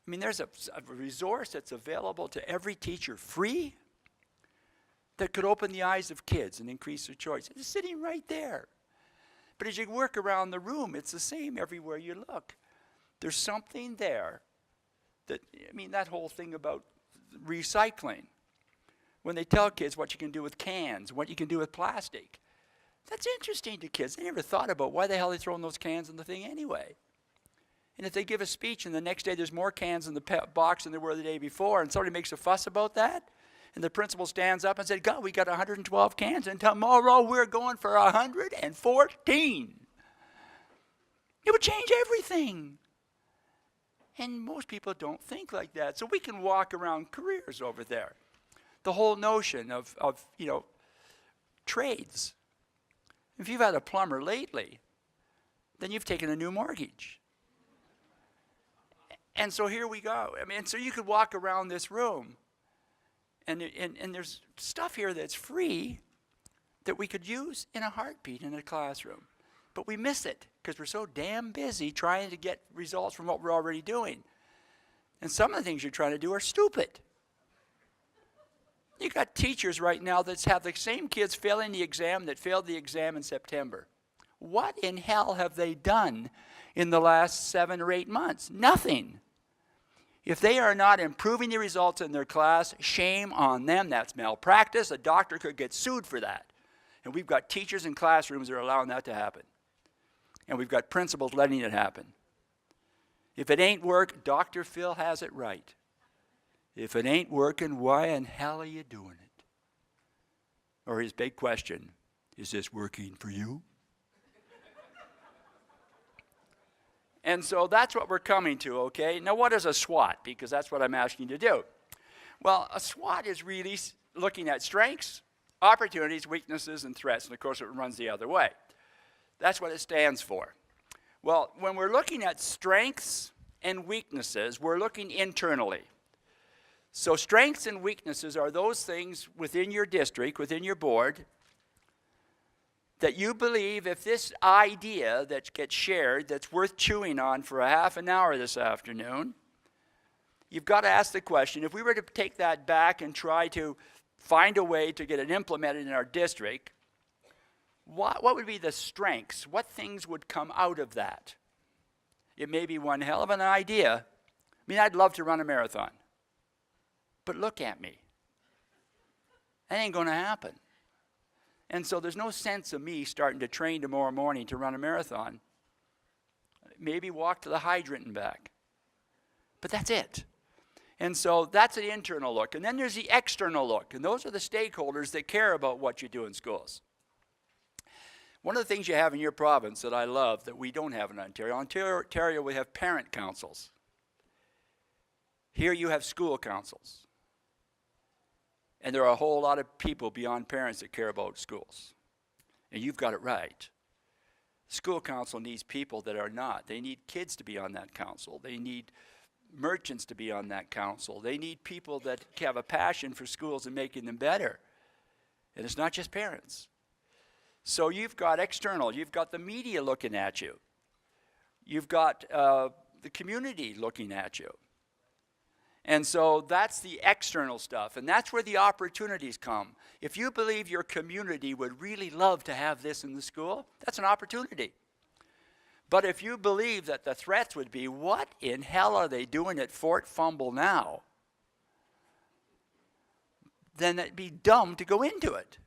I mean, there's a resource that's available to every teacher free that could open the eyes of kids and increase their choice. It's sitting right there. But as you work around the room, it's the same everywhere you look. There's something there that whole thing about recycling. When they tell kids what you can do with cans, what you can do with plastic, that's interesting to kids. They never thought about why the hell they're throwing those cans in the thing anyway. And if they give a speech and the next day there's more cans in the box than there were the day before, and somebody makes a fuss about that, and the principal stands up and said, God, we got 112 cans, and tomorrow we're going for 114. It would change everything. And most people don't think like that. So we can walk around careers over there. The whole notion of trades. If you've had a plumber lately, then you've taken a new mortgage. And so here we go. I mean, so you could walk around this room, and there's stuff here that's free that we could use in a heartbeat in a classroom. But we miss it because we're so damn busy trying to get results from what we're already doing. And some of the things you're trying to do are stupid. You got teachers right now that have the same kids failing the exam that failed the exam in September. What in hell have they done in the last 7 or 8 months? Nothing. If they are not improving the results in their class, shame on them. That's malpractice. A doctor could get sued for that. And we've got teachers in classrooms that are allowing that to happen. And we've got principals letting it happen. If it ain't work, Dr. Phil has it right. If it ain't working, why in hell are you doing it? Or his big question, is this working for you? And so that's what we're coming to, okay? Now what is a SWOT? Because that's what I'm asking you to do. Well, a SWOT is really looking at strengths, opportunities, weaknesses, and threats. And of course, it runs the other way. That's what it stands for. Well, when we're looking at strengths and weaknesses, we're looking internally. So strengths and weaknesses are those things within your district, within your board, that you believe if this idea that gets shared that's worth chewing on for a half an hour this afternoon, you've got to ask the question, if we were to take that back and try to find a way to get it implemented in our district, what would be the strengths? What things would come out of that? It may be one hell of an idea. I mean, I'd love to run a marathon. But look at me. That ain't going to happen. And so there's no sense of me starting to train tomorrow morning to run a marathon. Maybe walk to the hydrant and back. But that's it. And so that's the internal look. And then there's the external look. And those are the stakeholders that care about what you do in schools. One of the things you have in your province that I love that we don't have in Ontario, Ontario we have parent councils. Here you have school councils. And there are a whole lot of people beyond parents that care about schools. And you've got it right. School council needs people that are not. They need kids to be on that council. They need merchants to be on that council. They need people that have a passion for schools and making them better. And it's not just parents. So you've got external. You've got the media looking at you. You've got the community looking at you. And so that's the external stuff, and that's where the opportunities come. If you believe your community would really love to have this in the school, that's an opportunity. But if you believe that the threats would be, what in hell are they doing at Fort Fumble now? Then it'd be dumb to go into it.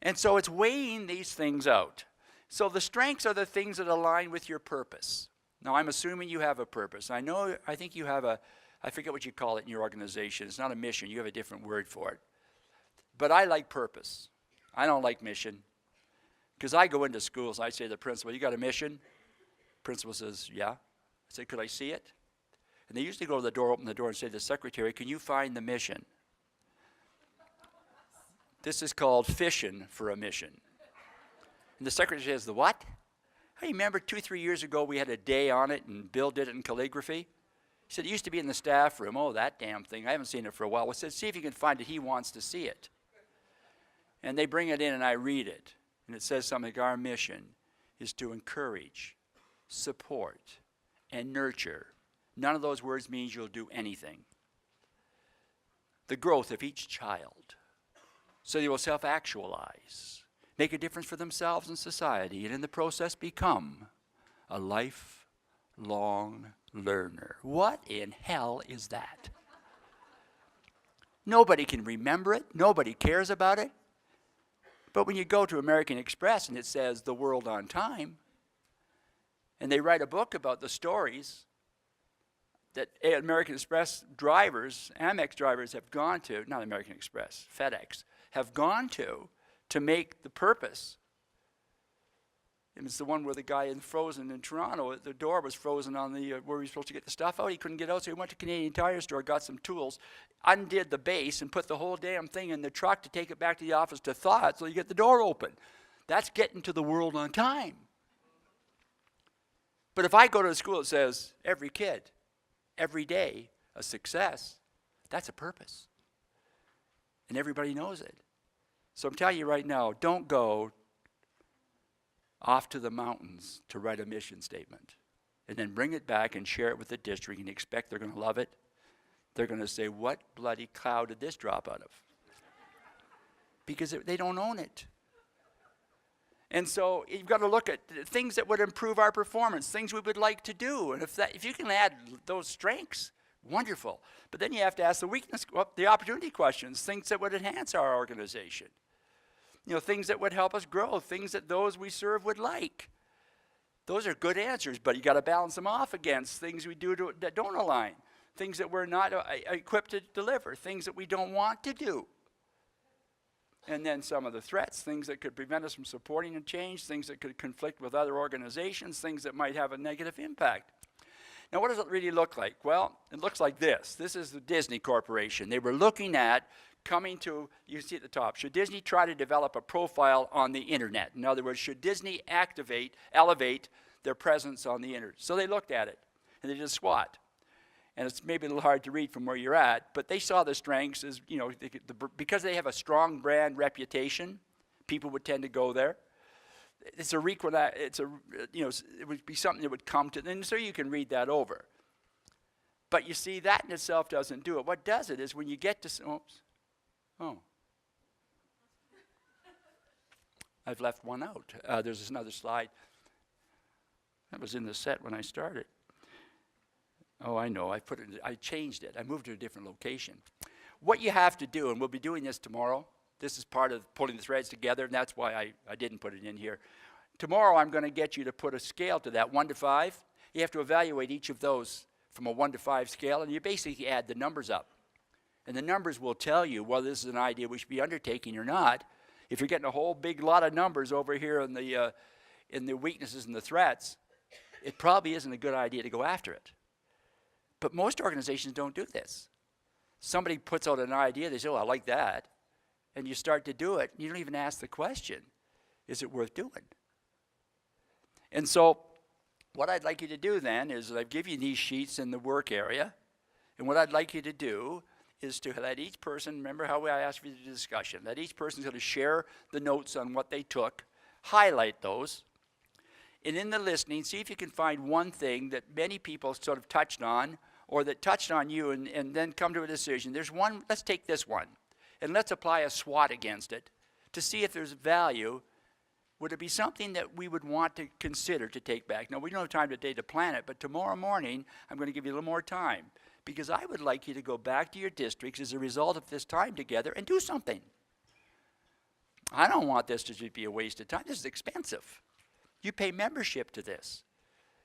And so it's weighing these things out. So the strengths are the things that align with your purpose. Now I'm assuming you have a purpose. I think you have I forget what you call it in your organization. It's not a mission. You have a different word for it. But I like purpose. I don't like mission. Because I go into schools, I say to the principal, you got a mission? Principal says, yeah. I say, could I see it? And they usually go to the door, open the door, and say to the secretary, can you find the mission? This is called fishing for a mission. And the secretary says, the what? I remember 2-3 years ago we had a day on it, and Bill did it in calligraphy. He said, it used to be in the staff room. Oh, that damn thing. I haven't seen it for a while. I said, see if you can find it. He wants to see it. And they bring it in, and I read it. And it says something like, our mission is to encourage, support, and nurture. None of those words means you'll do anything. The growth of each child. So they will self-actualize, make a difference for themselves and society, and in the process become a lifelong learner. What in hell is that? Nobody can remember it. Nobody cares about it. But when you go to American Express and it says the world on time, and they write a book about the stories that American Express drivers, Amex drivers have gone to, not American Express, FedEx, have gone to make the purpose. And it's the one where the guy in Frozen in Toronto, the door was frozen on the where he was supposed to get the stuff out. He couldn't get out, so he went to Canadian Tire store, got some tools, undid the base, and put the whole damn thing in the truck to take it back to the office to thaw it so you get the door open. That's getting to the world on time. But if I go to a school that says every kid, every day, a success, that's a purpose. And everybody knows it. So I'm telling you right now, don't go off to the mountains to write a mission statement and then bring it back and share it with the district and expect they're going to love it. They're going to say, what bloody cloud did this drop out of? Because they don't own it. And so you've got to look at things that would improve our performance, things we would like to do. And if you can add those strengths, wonderful. But then you have to ask the opportunity questions, things that would enhance our organization. You know, things that would help us grow, things that those we serve would like. Those are good answers, but you got to balance them off against things we do that don't align, things that we're not equipped to deliver, things that we don't want to do. And then some of the threats, things that could prevent us from supporting a change, things that could conflict with other organizations, things that might have a negative impact. Now, what does it really look like? Well, it looks like this. This is the Disney Corporation. They were looking at coming to, you see at the top, should Disney try to develop a profile on the internet? In other words, should Disney elevate their presence on the internet? So they looked at it, and they did a SWOT. And it's maybe a little hard to read from where you're at, but they saw the strengths as, you know, because they have a strong brand reputation, people would tend to go there. It would be something that would come to, and so you can read that over. But you see, that in itself doesn't do it. What does it is when you get to, I've left one out. There's another slide. That was in the set when I started. Oh, I know. I changed it. I moved to a different location. What you have to do, and we'll be doing this tomorrow. This is part of pulling the threads together, and that's why I didn't put it in here. Tomorrow, I'm going to get you to put a scale to that, 1 to 5. You have to evaluate each of those from a 1 to 5 scale, and you basically add the numbers up. And the numbers will tell you whether this is an idea we should be undertaking or not. If you're getting a whole big lot of numbers over here in the weaknesses and the threats, it probably isn't a good idea to go after it. But most organizations don't do this. Somebody puts out an idea, they say, oh, I like that. And you start to do it, and you don't even ask the question, is it worth doing? And so what I'd like you to do then is I've given you these sheets in the work area, and what I'd like you to do is to let each person, remember how I asked for the discussion, that each person's going to share the notes on what they took, highlight those, and in the listening, see if you can find one thing that many people sort of touched on, or that touched on you, and then come to a decision. There's one, let's take this one, and let's apply a SWOT against it to see if there's value. Would it be something that we would want to consider to take back? Now, we don't have time today to plan it, but tomorrow morning, I'm going to give you a little more time, because I would like you to go back to your districts as a result of this time together and do something. I don't want this to just be a waste of time. This is expensive. You pay membership to this.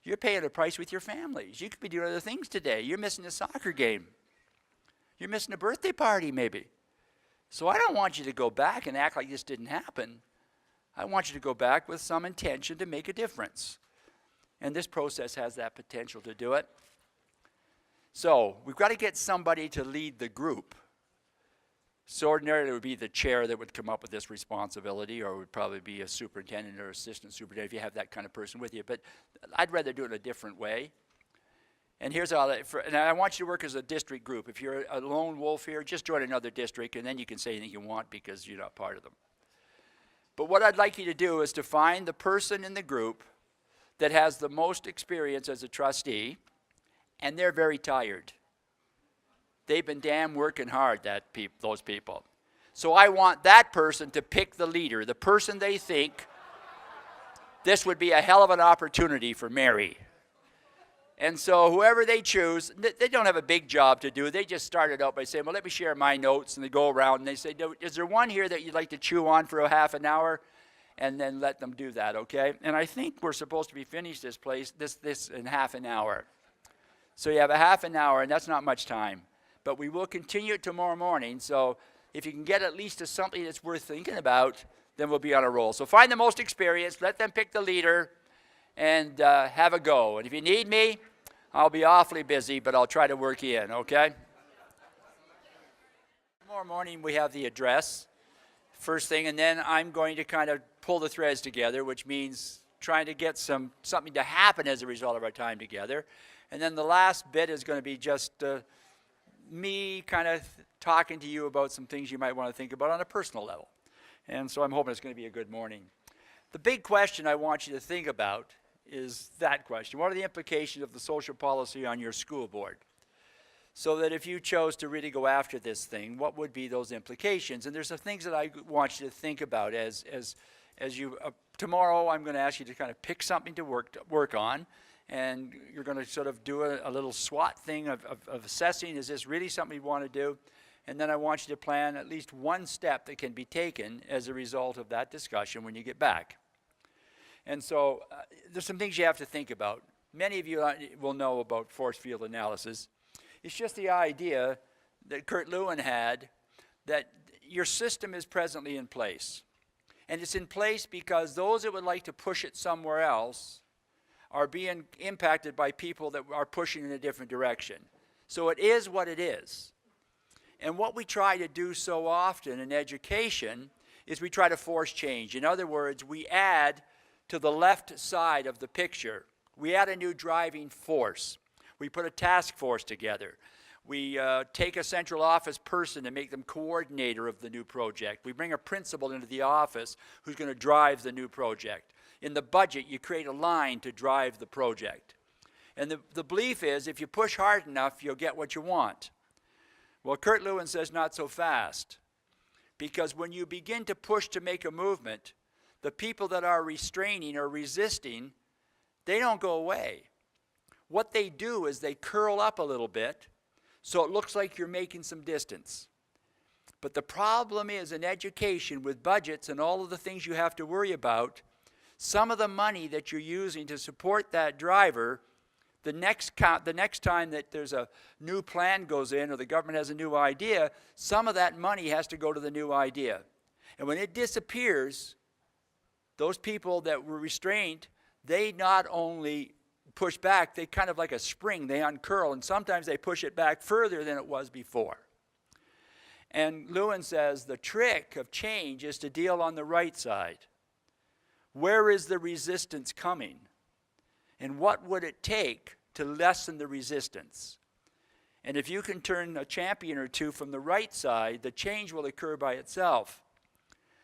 You're paying a price with your families. You could be doing other things today. You're missing a soccer game. You're missing a birthday party maybe. So I don't want you to go back and act like this didn't happen. I want you to go back with some intention to make a difference. And this process has that potential to do it. So we've got to get somebody to lead the group. So ordinarily it would be the chair that would come up with this responsibility, or it would probably be a superintendent or assistant superintendent if you have that kind of person with you. But I'd rather do it a different way. And here's how, and I want you to work as a district group. If you're a lone wolf here, just join another district, and then you can say anything you want because you're not part of them. But what I'd like you to do is to find the person in the group that has the most experience as a trustee, and they're very tired. They've been damn working hard, those people. So I want that person to pick the leader, the person they think this would be a hell of an opportunity for Mary. And so whoever they choose, they don't have a big job to do. They just started out by saying, well, let me share my notes. And they go around and they say, is there one here that you'd like to chew on for a half an hour? And then let them do that, okay? And I think we're supposed to be finished this in half an hour. So you have a half an hour, and that's not much time. But we will continue it tomorrow morning. So if you can get at least to something that's worth thinking about, then we'll be on a roll. So find the most experienced, let them pick the leader, and have a go. And if you need me, I'll be awfully busy, but I'll try to work you in, okay? Tomorrow morning we have the address, first thing, and then I'm going to kind of pull the threads together, which means trying to get something to happen as a result of our time together. And then the last bit is going to be just me kind of talking to you about some things you might want to think about on a personal level. And so I'm hoping it's going to be a good morning. The big question I want you to think about is that question. What are the implications of the social policy on your school board? So that if you chose to really go after this thing, what would be those implications? And there's some things that I want you to think about as you, tomorrow I'm going to ask you to kind of pick something to work on, and you're going to sort of do a little SWOT thing of assessing, is this really something you want to do? And then I want you to plan at least one step that can be taken as a result of that discussion when you get back. And so there's some things you have to think about. Many of you will know about force field analysis. It's just the idea that Kurt Lewin had that your system is presently in place. And it's in place because those that would like to push it somewhere else are being impacted by people that are pushing in a different direction. So it is what it is. And what we try to do so often in education is we try to force change. In other words, we add to the left side of the picture. We add a new driving force. We put a task force together. We take a central office person and make them coordinator of the new project. We bring a principal into the office who's going to drive the new project. In the budget, you create a line to drive the project. And the belief is if you push hard enough, you'll get what you want. Well, Kurt Lewin says not so fast. Because when you begin to push to make a movement, the people that are restraining or resisting, they don't go away. What they do is they curl up a little bit so it looks like you're making some distance. But the problem is in education with budgets and all of the things you have to worry about, some of the money that you're using to support that driver, the next time that there's a new plan goes in or the government has a new idea, some of that money has to go to the new idea. And when it disappears, those people that were restrained, they not only push back, they kind of like a spring, they uncurl, and sometimes they push it back further than it was before. And Lewin says the trick of change is to deal on the right side. Where is the resistance coming? And what would it take to lessen the resistance? And if you can turn a champion or two from the right side, the change will occur by itself.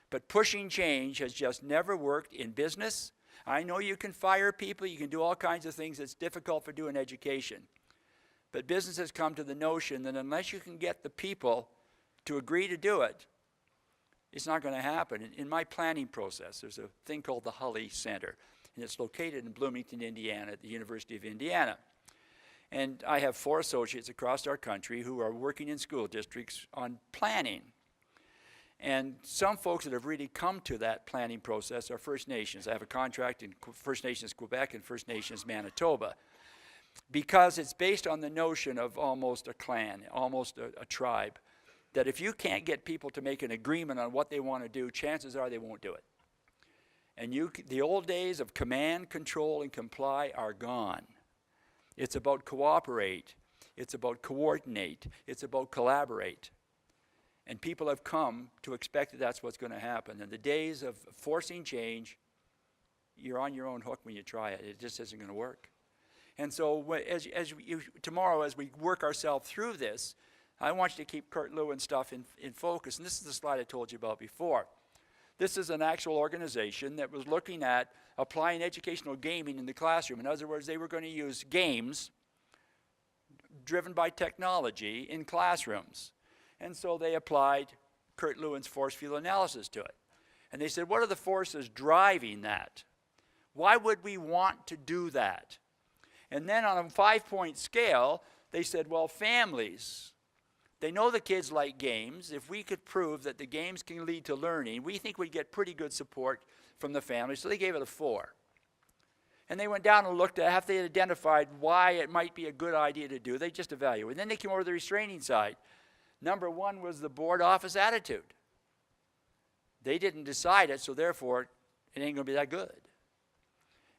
But pushing change has just never worked in business. I know you can fire people, you can do all kinds of things that's difficult for doing education. But business has come to the notion that unless you can get the people to agree to do it, it's not going to happen. In my planning process, there's a thing called the Hulley Center, and it's located in Bloomington, Indiana, at the University of Indiana. And I have 4 associates across our country who are working in school districts on planning. And some folks that have really come to that planning process are First Nations. I have a contract in First Nations Quebec and First Nations Manitoba, because it's based on the notion of almost a clan, almost a tribe, that if you can't get people to make an agreement on what they want to do, chances are they won't do it. And the old days of command, control, and comply are gone. It's about cooperate. It's about coordinate. It's about collaborate. And people have come to expect that that's what's going to happen. And the days of forcing change, you're on your own hook when you try it. It just isn't going to work. And so tomorrow, as we work ourselves through this, I want you to keep Kurt Lewin stuff in focus. And this is the slide I told you about before. This is an actual organization that was looking at applying educational gaming in the classroom. In other words, they were going to use games driven by technology in classrooms. And so they applied Kurt Lewin's force field analysis to it. And they said, what are the forces driving that? Why would we want to do that? And then on a 5-point scale, they said, well, families, they know the kids like games. If we could prove that the games can lead to learning, we think we'd get pretty good support from the family. So they gave it a 4. And they went down and looked at after they identified why it might be a good idea to do. They just evaluated. And then they came over to the restraining side. Number 1 was the board office attitude. They didn't decide it, so therefore it ain't going to be that good.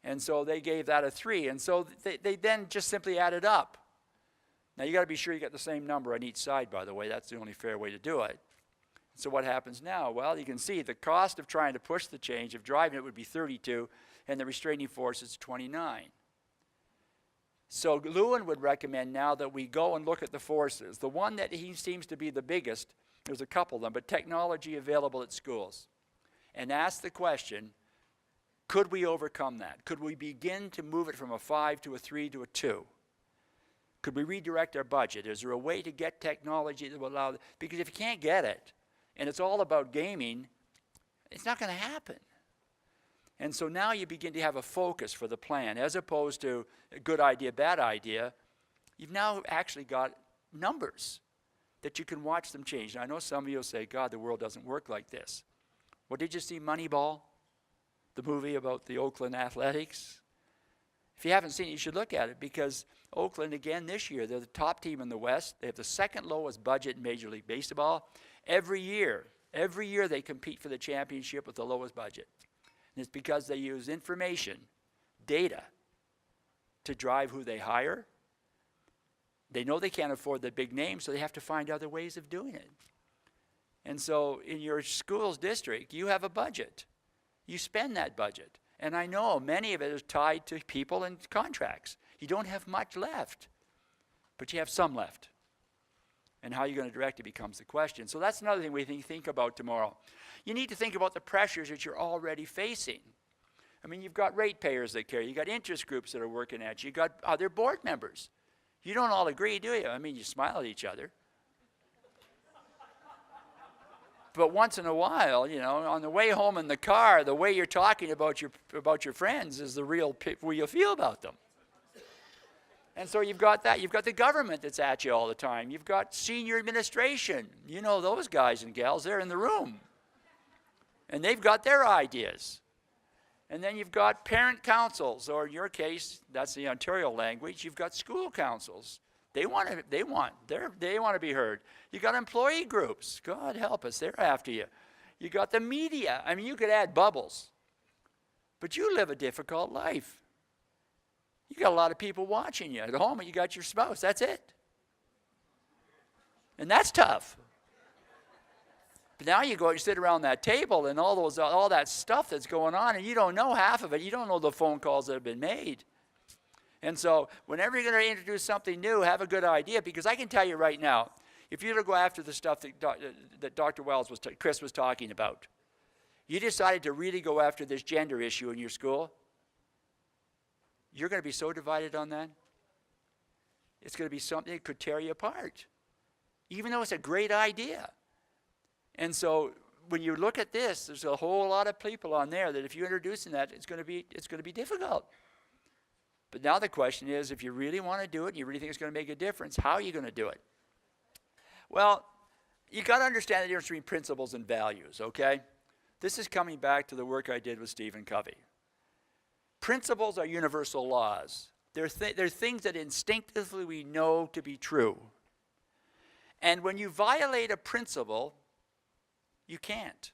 And so they gave that a 3. And so they then just simply added up. Now you got to be sure you get the same number on each side, by the way. That's the only fair way to do it. So what happens now? Well, you can see the cost of trying to push the change, of driving it, would be 32, and the restraining force is 29. So Lewin would recommend now that we go and look at the forces. The one that he seems to be the biggest, there's a couple of them, but technology available at schools. And ask the question, could we overcome that? Could we begin to move it from a 5 to a 3 to a 2? Could we redirect our budget? Is there a way to get technology that will allow, because if you can't get it, and it's all about gaming, it's not going to happen. And so now you begin to have a focus for the plan, as opposed to a good idea, bad idea. You've now actually got numbers that you can watch them change. Now, I know some of you will say, God, the world doesn't work like this. Well, did you see Moneyball, the movie about the Oakland Athletics? If you haven't seen it, you should look at it, because Oakland, again, this year, they're the top team in the West. They have the second lowest budget in Major League Baseball. Every year they compete for the championship with the lowest budget. And it's because they use information, data, to drive who they hire. They know they can't afford the big names, so they have to find other ways of doing it. And so in your school's district, you have a budget. You spend that budget. And I know many of it is tied to people and contracts. You don't have much left, but you have some left. And how you're going to direct it becomes the question. So that's another thing we think about tomorrow. You need to think about the pressures that you're already facing. I mean, you've got ratepayers that care. You've got interest groups that are working at you. You've got other board members. You don't all agree, do you? I mean, you smile at each other. But once in a while, you know, on the way home in the car, the way you're talking about your friends is the real way you feel about them. And so you've got that. You've got the government that's at you all the time. You've got senior administration. You know those guys and gals, they're in the room. And they've got their ideas. And then you've got parent councils, or in your case, that's the Ontario language, you've got school councils. They want to be heard. You got employee groups. God help us, they're after you. You got the media. I mean, you could add bubbles. But you live a difficult life. You got a lot of people watching you. At home, you got your spouse. That's it. And that's tough. But now you go and sit around that table and all that stuff that's going on, and you don't know half of it. You don't know the phone calls that have been made. And so whenever you're going to introduce something new, have a good idea, because I can tell you right now, if you were to go after the stuff that Dr. Chris was talking about, you decided to really go after this gender issue in your school, you're going to be so divided on that. It's going to be something that could tear you apart, even though it's a great idea. And so when you look at this, there's a whole lot of people on there that if you're introducing that, it's going to be difficult. But now the question is, if you really want to do it, and you really think it's going to make a difference, how are you going to do it? Well, you got to understand the difference between principles and values, okay? This is coming back to the work I did with Stephen Covey. Principles are universal laws. They're things that instinctively we know to be true. And when you violate a principle, you can't.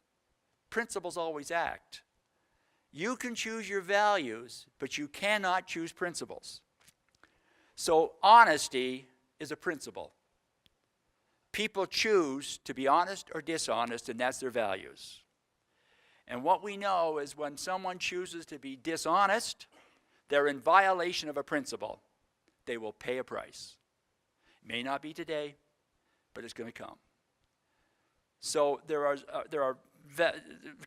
Principles always act. You can choose your values, but you cannot choose principles. So honesty is a principle. People choose to be honest or dishonest, and that's their values. And what we know is when someone chooses to be dishonest, they're in violation of a principle. They will pay a price. It may not be today, but it's going to come. So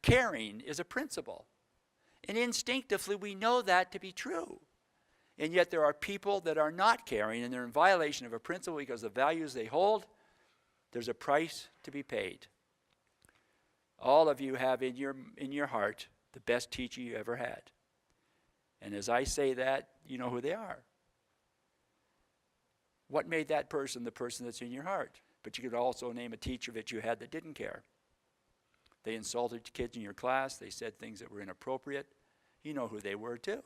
caring is a principle. And instinctively we know that to be true. And yet there are people that are not caring, and they're in violation of a principle because of the values they hold. There's a price to be paid. All of you have in your heart the best teacher you ever had. And as I say that, you know who they are. What made that person the person that's in your heart? But you could also name a teacher that you had that didn't care. They insulted kids in your class. They said things that were inappropriate. You know who they were too.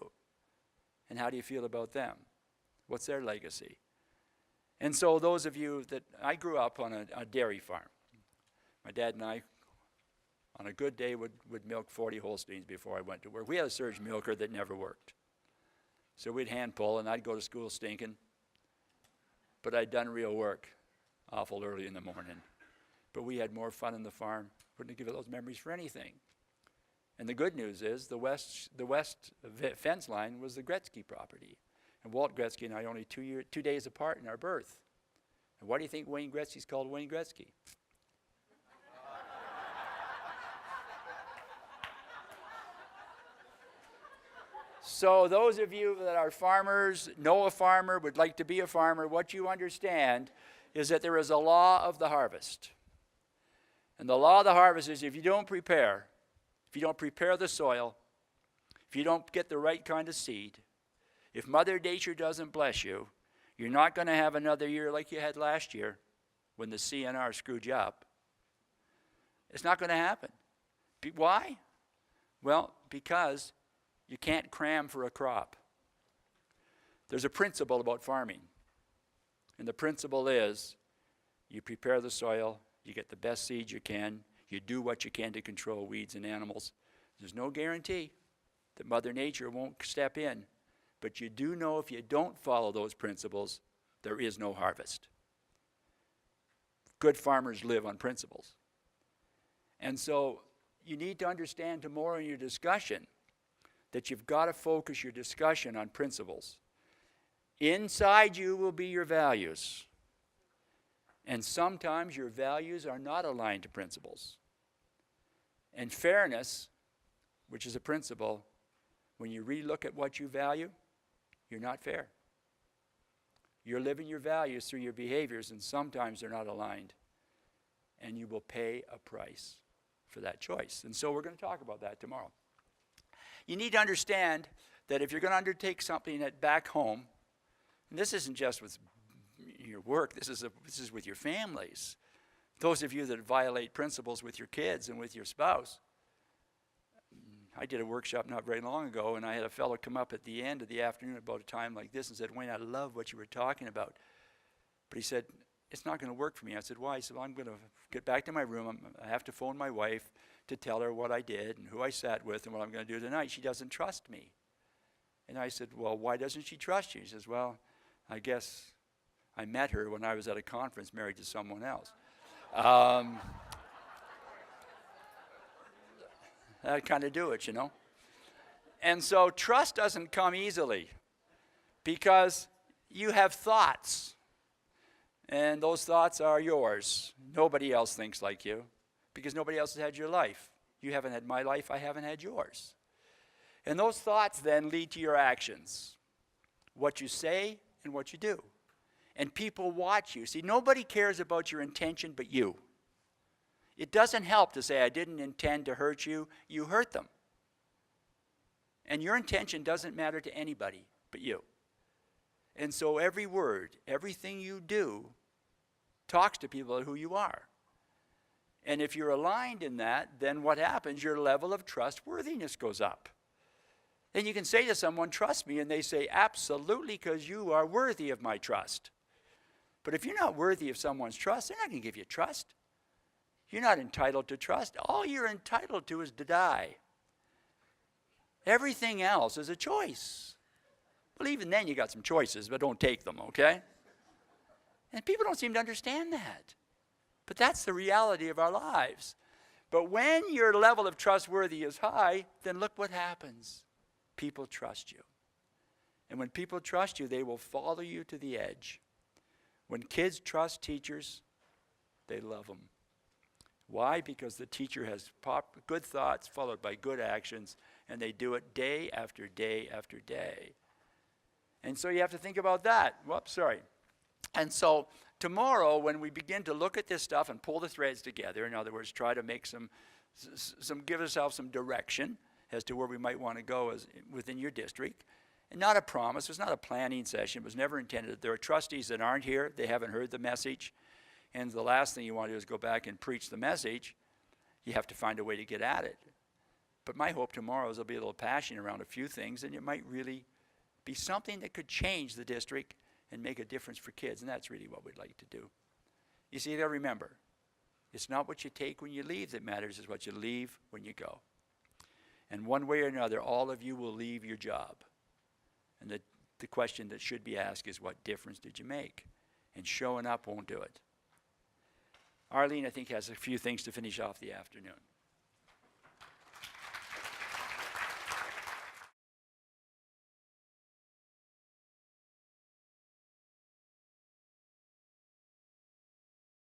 And how do you feel about them? What's their legacy? And so those of you that, I grew up on a dairy farm. My dad and I, on a good day, would milk 40 Holsteins before I went to work. We had a surge milker that never worked. So we'd hand pull, and I'd go to school stinking. But I'd done real work awful early in the morning. but we had more fun on the farm. Wouldn't give it those memories for anything. And the good news is the west fence line was the Gretzky property. And Walt Gretzky and I only 2 days apart in our birth. And why do you think Wayne Gretzky's called Wayne Gretzky? So those of you that are farmers, know a farmer, would like to be a farmer, what you understand is that there is a law of the harvest. And the law of the harvest is if you don't prepare the soil, if you don't get the right kind of seed, if Mother Nature doesn't bless you, you're not going to have another year like you had last year when the CNR screwed you up. It's not going to happen. Why? Well, because you can't cram for a crop. There's a principle about farming. And the principle is you prepare the soil, you get the best seeds you can, you do what you can to control weeds and animals. There's no guarantee that Mother Nature won't step in. But you do know if you don't follow those principles, there is no harvest. Good farmers live on principles. And so you need to understand tomorrow in your discussion that you've got to focus your discussion on principles. Inside you will be your values. And sometimes your values are not aligned to principles. And fairness, which is a principle, when you really look at what you value, you're not fair. You're living your values through your behaviors, and sometimes they're not aligned. And you will pay a price for that choice. And so we're going to talk about that tomorrow. You need to understand that if you're going to undertake something at back home, and this isn't just with your work, this is with your families. Those of you that violate principles with your kids and with your spouse. I did a workshop not very long ago, and I had a fellow come up at the end of the afternoon about a time like this and said, Wayne, I love what you were talking about. But he said, it's not going to work for me. I said, why? He said, well, I'm going to get back to my room. I have to phone my wife to tell her what I did and who I sat with and what I'm going to do tonight. She doesn't trust me. And I said, well, why doesn't she trust you? He says, well, I guess I met her when I was at a conference married to someone else. That kind of do it, you know. And so trust doesn't come easily because you have thoughts. And those thoughts are yours. Nobody else thinks like you because nobody else has had your life. You haven't had my life, I haven't had yours. And those thoughts then lead to your actions, what you say and what you do. And people watch you. See, nobody cares about your intention but you. It doesn't help to say, I didn't intend to hurt you. You hurt them. And your intention doesn't matter to anybody but you. And so every word, everything you do, talks to people about who you are. And if you're aligned in that, then what happens? Your level of trustworthiness goes up. Then you can say to someone, trust me, and they say, absolutely, because you are worthy of my trust. But if you're not worthy of someone's trust, they're not going to give you trust. You're not entitled to trust. All you're entitled to is to die. Everything else is a choice. Well, even then you got some choices, but don't take them, okay? And people don't seem to understand that. But that's the reality of our lives. But when your level of trustworthy is high, then look what happens. People trust you. And when people trust you, they will follow you to the edge. When kids trust teachers, they love them. Why? Because the teacher has good thoughts followed by good actions, and they do it day after day after day. And so you have to think about that. Whoops, sorry. And so tomorrow, when we begin to look at this stuff and pull the threads together, in other words, try to make give ourselves some direction as to where we might want to go within your district. And not a promise. It's not a planning session. It was never intended. There are trustees that aren't here. They haven't heard the message. And the last thing you want to do is go back and preach the message. You have to find a way to get at it. But my hope tomorrow is there'll be a little passion around a few things, and it might really be something that could change the district and make a difference for kids, and that's really what we'd like to do. You see, they'll remember, it's not what you take when you leave that matters, it's what you leave when you go. And one way or another, all of you will leave your job. And the question that should be asked is, what difference did you make? And showing up won't do it. Arlene, I think, has a few things to finish off the afternoon.